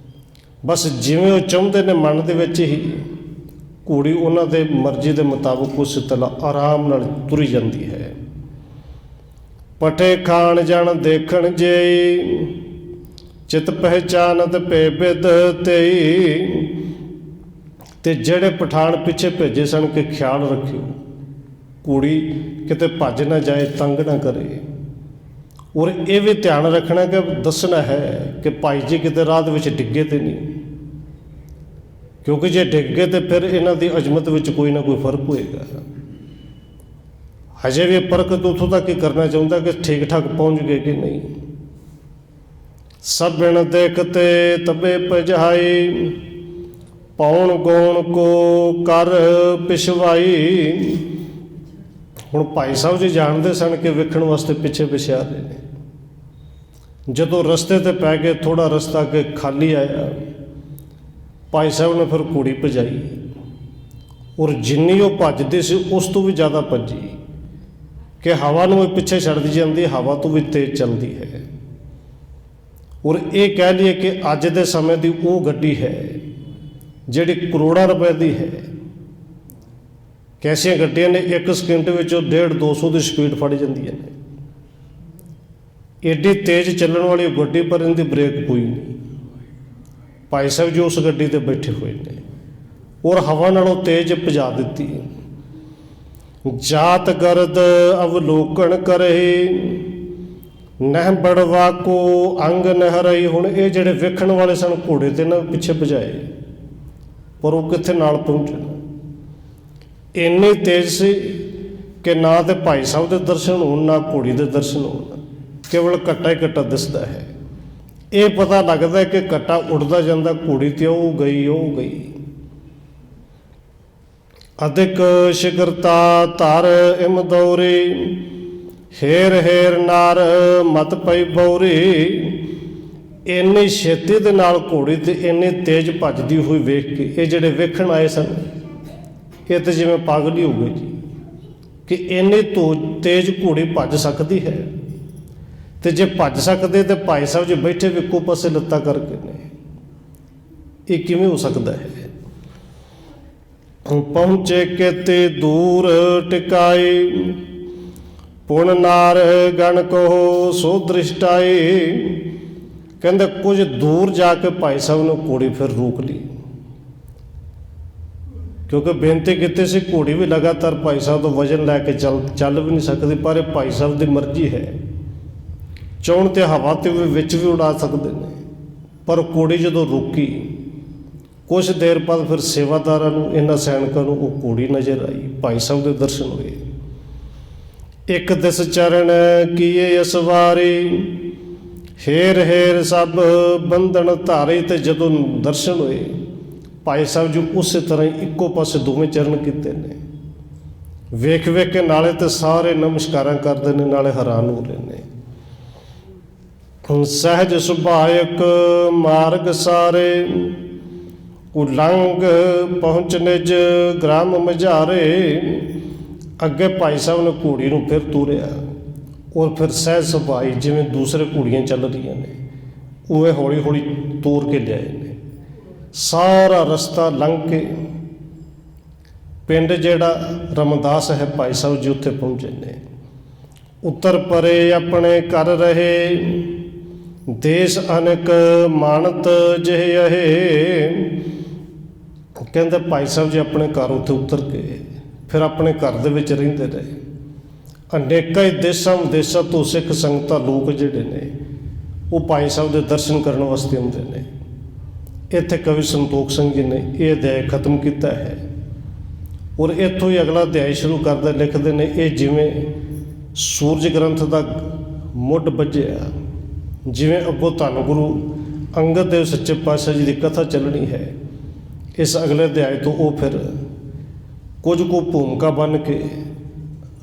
ਬਸ ਜਿਵੇਂ ਉਹ ਚਾਹੁੰਦੇ ਨੇ ਮਨ ਦੇ ਵਿੱਚ ਹੀ ਘੋੜੀ ਉਹਨਾਂ ਦੇ ਮਰਜ਼ੀ ਦੇ ਮੁਤਾਬਕ ਉਸ ਤਰ੍ਹਾਂ ਆਰਾਮ ਨਾਲ ਤੁਰੀ ਜਾਂਦੀ ਹੈ। ਪਟੇ ਖਾਣ ਜਾਣ ਦੇਖਣ ਜੇ, ਚਿਤ ਪਹਿਚਾਨਤ ਭੇ ਬਿਦ ਤੇਈ। ਤੇ ਜਿਹੜੇ ਪਠਾਨ ਪਿੱਛੇ ਭੇਜੇ ਸਨ ਕਿ ਖਿਆਲ ਰੱਖਿਓ ਘੋੜੀ ਕਿਤੇ ਭੱਜ ਨਾ ਜਾਏ, ਤੰਗ ਨਾ ਕਰੇ। ਔਰ ਇਹ ਵੀ ਧਿਆਨ ਰੱਖਣਾ ਕਿ ਦੱਸਣਾ ਹੈ ਕਿ ਭਾਈ ਜੀ ਕਿਤੇ ਰਾਹ ਦੇ ਵਿੱਚ ਡਿੱਗੇ ਤੇ ਨਹੀਂ, ਕਿਉਂਕਿ ਜੇ ਡਿੱਗ ਗਏ ਤੇ ਫਿਰ ਇਹਨਾਂ ਦੀ ਅਜ਼ਮਤ ਵਿੱਚ ਕੋਈ ਨਾ ਕੋਈ ਫਰਕ ਹੋਏਗਾ। ਹਜੇ ਵੀ ਪਰਖ ਤੋਂ ਉੱਥੋਂ ਤੱਕ ਹੀ ਕਰਨਾ ਚਾਹੁੰਦਾ ਕਿ ਠੀਕ ਠਾਕ ਪਹੁੰਚ ਗਏ ਕਿ ਨਹੀਂ। ਸਭਣ ਦੇਖਤੇ ਤਬੇ ਪਜਾਈ, ਪੌਣ ਗੌਣ ਕੋ ਕਰ ਪਿਛਵਾਈ। ਹੁਣ ਭਾਈ ਸਾਹਿਬ ਜੀ ਜਾਣਦੇ ਸਨ ਕਿ ਵੇਖਣ ਵਾਸਤੇ ਪਿੱਛੇ ਪਿੱਛੇ ਆ ਰਹੇ ਨੇ। ਜਦੋਂ ਰਸਤੇ ਤੇ ਪੈ ਗਏ, ਥੋੜਾ ਰਸਤਾ ਅੱਗੇ ਖਾਲੀ ਆਇਆ, ਭਾਈ ਸਾਹਿਬ ਨੇ ਫਿਰ ਘੋੜੀ ਭਜਾਈ ਔਰ ਜਿੰਨੀ ਉਹ ਭੱਜਦੀ ਸੀ ਉਸ ਤੋਂ ਵੀ ਜ਼ਿਆਦਾ ਭੱਜੀ ਕਿ ਹਵਾ ਨੂੰ ਇਹ ਪਿੱਛੇ ਛੱਡਦੀ ਜਾਂਦੀ, ਹਵਾ ਤੋਂ ਵੀ ਤੇਜ਼ ਚੱਲਦੀ ਹੈ। ਔਰ ਇਹ ਕਹਿ ਲਈਏ ਕਿ ਅੱਜ ਦੇ ਸਮੇਂ ਦੀ ਉਹ ਗੱਡੀ ਹੈ ਜਿਹੜੀ ਕਰੋੜਾਂ ਰੁਪਏ ਦੀ ਹੈ। ਕੈਸੀਆਂ ਗੱਡੀਆਂ ਨੇ 1 ਸਕਿੰਟ ਵਿੱਚ 150-200 ਦੀ ਸਪੀਡ ਫੜ ਜਾਂਦੀਆਂ ਨੇ। ਏਡੀ ਤੇਜ਼ ਚੱਲਣ ਵਾਲੀ ਗੱਡੀ ਪਰ ਇਹਦੀ ਬ੍ਰੇਕ ਕੋਈ ਨਹੀਂ। ਭਾਈ ਸਾਹਿਬ ਜੀ ਉਸ ਗੱਡੀ ਤੇ ਬੈਠੇ ਹੋਏ ਨੇ ਔਰ ਹਵਾ ਨਾਲੋਂ ਤੇਜ਼ ਭਜਾ ਦਿੱਤੀ। ਜਾਤ ਗਰਦ ਅਵਲੋਕਣ ਕਰੇ, ਨਹਿ ਬੜਵਾ ਕੋ ਅੰਗ ਨਹਿਰਈ। ਹੁਣ ਇਹ ਜਿਹੜੇ ਵੇਖਣ ਵਾਲੇ ਸਨ ਘੋੜੇ ਤੇ ਨਾ ਪਿੱਛੇ ਭਜਾਏ, ਪਰ ਉਹ ਕਿੱਥੇ ਨਾਲ ਪਹੁੰਚੇ। ਇੰਨੀ ਤੇਜ਼ ਸੀ ਕਿ ਨਾ ਤੇ ਭਾਈ ਸਾਹਿਬ ਦੇ ਦਰਸ਼ਨ ਹੋਣ ਨਾ ਘੋੜੀ ਦੇ ਦਰਸ਼ਨ ਹੋਣ, ਕੇਵਲ ਘੱਟਾ ਹੀ ਘੱਟਾ ਦਿਸਦਾ ਹੈ। ਇਹ ਪਤਾ ਲੱਗਦਾ ਕਿ ਘੱਟਾ ਉੱਡਦਾ ਜਾਂਦਾ, ਘੋੜੀ ਤੇ ਉਹ ਗਈ ਉਹ ਗਈ। ਅਧਿਕ ਸ਼ਿਕਰਤਾ ਧਰ ਇਮ ਦੌਰੇ, ਹੇਰ ਹੇਰ ਨਾਰ ਮਤ ਪਈ ਬੌਰੇ। ਇੰਨੀ ਛੇਤੀ ਦੇ ਨਾਲ ਘੋੜੀ ਤੇ ਇੰਨੀ ਤੇਜ਼ ਭੱਜਦੀ ਹੋਈ ਵੇਖ ਕੇ ਇਹ ਜਿਹੜੇ ਵੇਖਣ ਆਏ ਸਨ ਇਹ ਤਾਂ ਜਿਵੇਂ ਪਾਗਲ ਹੀ ਹੋ ਗਏ ਜੀ ਕਿ ਇੰਨੀ ਤੇਜ਼ ਘੋੜੀ ਭੱਜ ਸਕਦੀ ਹੈ। ਤੇ ਜੇ ਭੱਜ ਸਕਦੇ ਤੇ ਭਾਈ ਸਾਹਿਬ ਜੀ ਬੈਠੇ ਵੀ ਇੱਕੋ ਪਾਸੇ ਲੱਤਾਂ ਕਰਕੇ ਨੇ, ਇਹ ਕਿਵੇਂ ਹੋ ਸਕਦਾ ਹੈ। ਪਹੁੰਚੇ ਕਿਤੇ ਦੂਰ ਟਿਕਾਏ, ਪੁਣ ਨਾਰ ਗਣ ਕੋ ਸੋ ਦ੍ਰਿਸ਼ਟਾਏ। ਕਹਿੰਦੇ ਕੁਝ ਦੂਰ ਜਾ ਕੇ ਭਾਈ ਸਾਹਿਬ ਨੇ ਘੋੜੀ ਫਿਰ ਰੋਕ ਲਈ, ਕਿਉਂਕਿ ਬੇਨਤੀ ਕੀਤੀ ਸੀ। ਘੋੜੀ ਵੀ ਲਗਾਤਾਰ ਭਾਈ ਸਾਹਿਬ ਤੋਂ ਵਜ਼ਨ ਲੈ ਕੇ ਚੱਲ ਵੀ ਨਹੀਂ ਸਕਦੀ, ਪਰ ਇਹ ਭਾਈ ਸਾਹਿਬ ਦੀ ਮਰਜ਼ੀ ਹੈ, ਚਾਹੁਣ ਤੇ ਹਵਾ ਤੇ ਵਿੱਚ ਵੀ ਉਡਾ ਸਕਦੇ ਨੇ। ਪਰ ਘੋੜੀ ਜਦੋਂ ਰੁਕੀ ਕੁਛ ਦੇਰ ਬਾਅਦ ਫਿਰ ਸੇਵਾਦਾਰਾਂ ਨੂੰ, ਇਹਨਾਂ ਸੈਨਿਕਾਂ ਨੂੰ ਉਹ ਘੋੜੀ ਨਜ਼ਰ ਆਈ, ਭਾਈ ਸਾਹਿਬ ਦੇ ਦਰਸ਼ਨ ਹੋਏ। ਇੱਕ ਦਿਸ ਚਰਨ ਕੀਏ ਅਸਵਾਰੀ, ਹੇਰ ਹੇਰ ਸਭ ਬੰਧਨ ਧਾਰੇ। ਤੇ ਜਦੋਂ ਦਰਸ਼ਨ ਹੋਏ ਭਾਈ ਸਾਹਿਬ ਜੀ ਉਸੇ ਤਰ੍ਹਾਂ ਹੀ ਇੱਕੋ ਪਾਸੇ ਦੋਵੇਂ ਚਰਨ ਕੀਤੇ ਨੇ। ਵੇਖ ਵੇਖ ਕੇ ਨਾਲੇ ਤੇ ਸਾਰੇ ਨਮਸਕਾਰਾਂ ਕਰਦੇ ਨੇ, ਨਾਲੇ ਹੈਰਾਨ ਹੋ ਰਹੇ ਨੇ। ਸਹਿਜ ਸੁਭਾਇਕ ਮਾਰਗ ਸਾਰੇ, ਉਲੰਘ ਪਹੁੰਚ ਨਿਜ ਗ੍ਰਾਮ ਮਝਾਰੇ। ਅੱਗੇ ਭਾਈ ਸਾਹਿਬ ਨੇ ਘੋੜੀ ਨੂੰ ਫਿਰ ਤੋਰਿਆ ਔਰ ਫਿਰ ਸਹਿਜ ਸੁਭਾਈ ਜਿਵੇਂ ਦੂਸਰੇ ਘੋੜੀਆਂ ਚੱਲ ਰਹੀਆਂ ਨੇ ਉਵੇਂ ਹੌਲੀ ਹੌਲੀ ਤੋਰ ਕੇ ਲਿਆਏ ਨੇ। ਸਾਰਾ ਰਸਤਾ ਲੰਘ ਕੇ ਪਿੰਡ ਜਿਹੜਾ ਰਮਦਾਸ ਹੈ ਭਾਈ ਸਾਹਿਬ ਜੀ ਉੱਥੇ ਪਹੁੰਚੇ ਨੇ। ਉੱਤਰ ਪਰੇ ਆਪਣੇ ਕਰ ਰਹੇ, ਦੇਸ਼ ਅਨਕ ਮਾਨਤ ਜਿਹੇ ਅਹੇ। ਕਹਿੰਦੇ ਭਾਈ ਸਾਹਿਬ ਜੀ ਆਪਣੇ ਘਰ ਉੱਥੇ ਉਤਰ ਕੇ ਫਿਰ ਆਪਣੇ ਘਰ ਦੇ ਵਿੱਚ ਰਹਿੰਦੇ ਰਹੇ। ਅਨੇਕਾਂ ਹੀ ਦੇਸ਼ਾਂ ਵਿਦੇਸ਼ਾਂ ਤੋਂ ਸਿੱਖ ਸੰਗਤਾਂ ਲੋਕ ਜਿਹੜੇ ਨੇ ਉਹ ਭਾਈ ਸਾਹਿਬ ਦੇ ਦਰਸ਼ਨ ਕਰਨ ਵਾਸਤੇ ਆਉਂਦੇ ਨੇ। ਇੱਥੇ ਕਵੀ ਸੰਤੋਖ ਸਿੰਘ ਜੀ ਨੇ ਇਹ ਅਧਿਆਇ ਖਤਮ ਕੀਤਾ ਹੈ ਔਰ ਇੱਥੋਂ ਹੀ ਅਗਲਾ ਅਧਿਆਇ ਸ਼ੁਰੂ ਕਰਦੇ ਲਿਖਦੇ ਨੇ, ਇਹ ਜਿਵੇਂ ਸੂਰਜ ਗ੍ਰੰਥ ਦਾ ਮੁੱਢ ਵੱਜਿਆ, ਜਿਵੇਂ ਅੱਗੋਂ ਧੰਨ ਗੁਰੂ ਅੰਗਦ ਦੇਵ ਸੱਚੇ ਪਾਤਸ਼ਾਹ ਜੀ ਦੀ ਕਥਾ ਚੱਲਣੀ ਹੈ। ਇਸ ਅਗਲੇ ਅਧਿਆਇ ਤੋਂ ਉਹ ਫਿਰ ਕੁਝ ਕੁ ਭੂਮਿਕਾ ਬਣ ਕੇ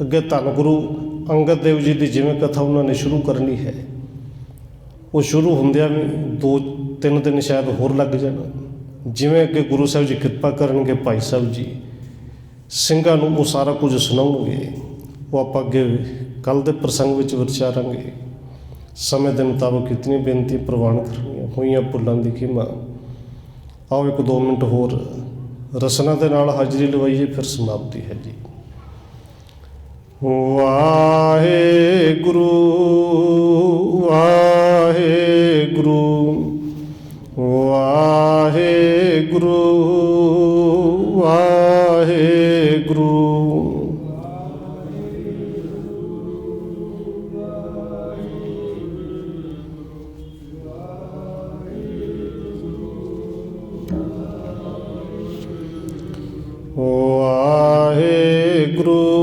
ਅੱਗੇ ਧੰਨ ਗੁਰੂ ਅੰਗਦ ਦੇਵ ਜੀ ਦੀ ਜਿਵੇਂ ਕਥਾ ਉਹਨਾਂ ਨੇ ਸ਼ੁਰੂ ਕਰਨੀ ਹੈ, ਉਹ ਸ਼ੁਰੂ ਹੁੰਦਿਆਂ ਵੀ 2-3 ਦਿਨ ਸ਼ਾਇਦ ਹੋਰ ਲੱਗ ਜਾਣ। ਜਿਵੇਂ ਕਿ ਗੁਰੂ ਸਾਹਿਬ ਜੀ ਕਿਰਪਾ ਕਰਨਗੇ, ਭਾਈ ਸਾਹਿਬ ਜੀ ਸਿੰਘਾਂ ਨੂੰ ਉਹ ਸਾਰਾ ਕੁਝ ਸੁਣਾਉਣਗੇ। ਉਹ ਆਪਾਂ ਅੱਗੇ ਕੱਲ੍ਹ ਦੇ ਪ੍ਰਸੰਗ ਵਿੱਚ ਵਿਚਾਰਾਂਗੇ। ਸਮੇਂ ਦੇ ਮੁਤਾਬਕ ਇਤਨੀ ਬੇਨਤੀ ਪ੍ਰਵਾਨ ਕਰਨੀਆਂ ਹੋਈਆਂ, ਭੁੱਲਾਂ ਦੀ ਖਿਮਾ। ਆਓ 1-2 ਮਿੰਟ ਹੋਰ ਰਸਨਾ ਦੇ ਨਾਲ ਹਾਜ਼ਰੀ ਲਵਾਈਏ, ਫਿਰ ਸਮਾਪਤੀ ਹੈ ਜੀ। ਵਾਹਿਗੁਰੂ ਵਾਹਿਗੁਰੂ ਵਾਹਿਗੁਰੂ ਵਾਹਿਗੁਰੂ। ਵਾਹਿਗੁਰੂ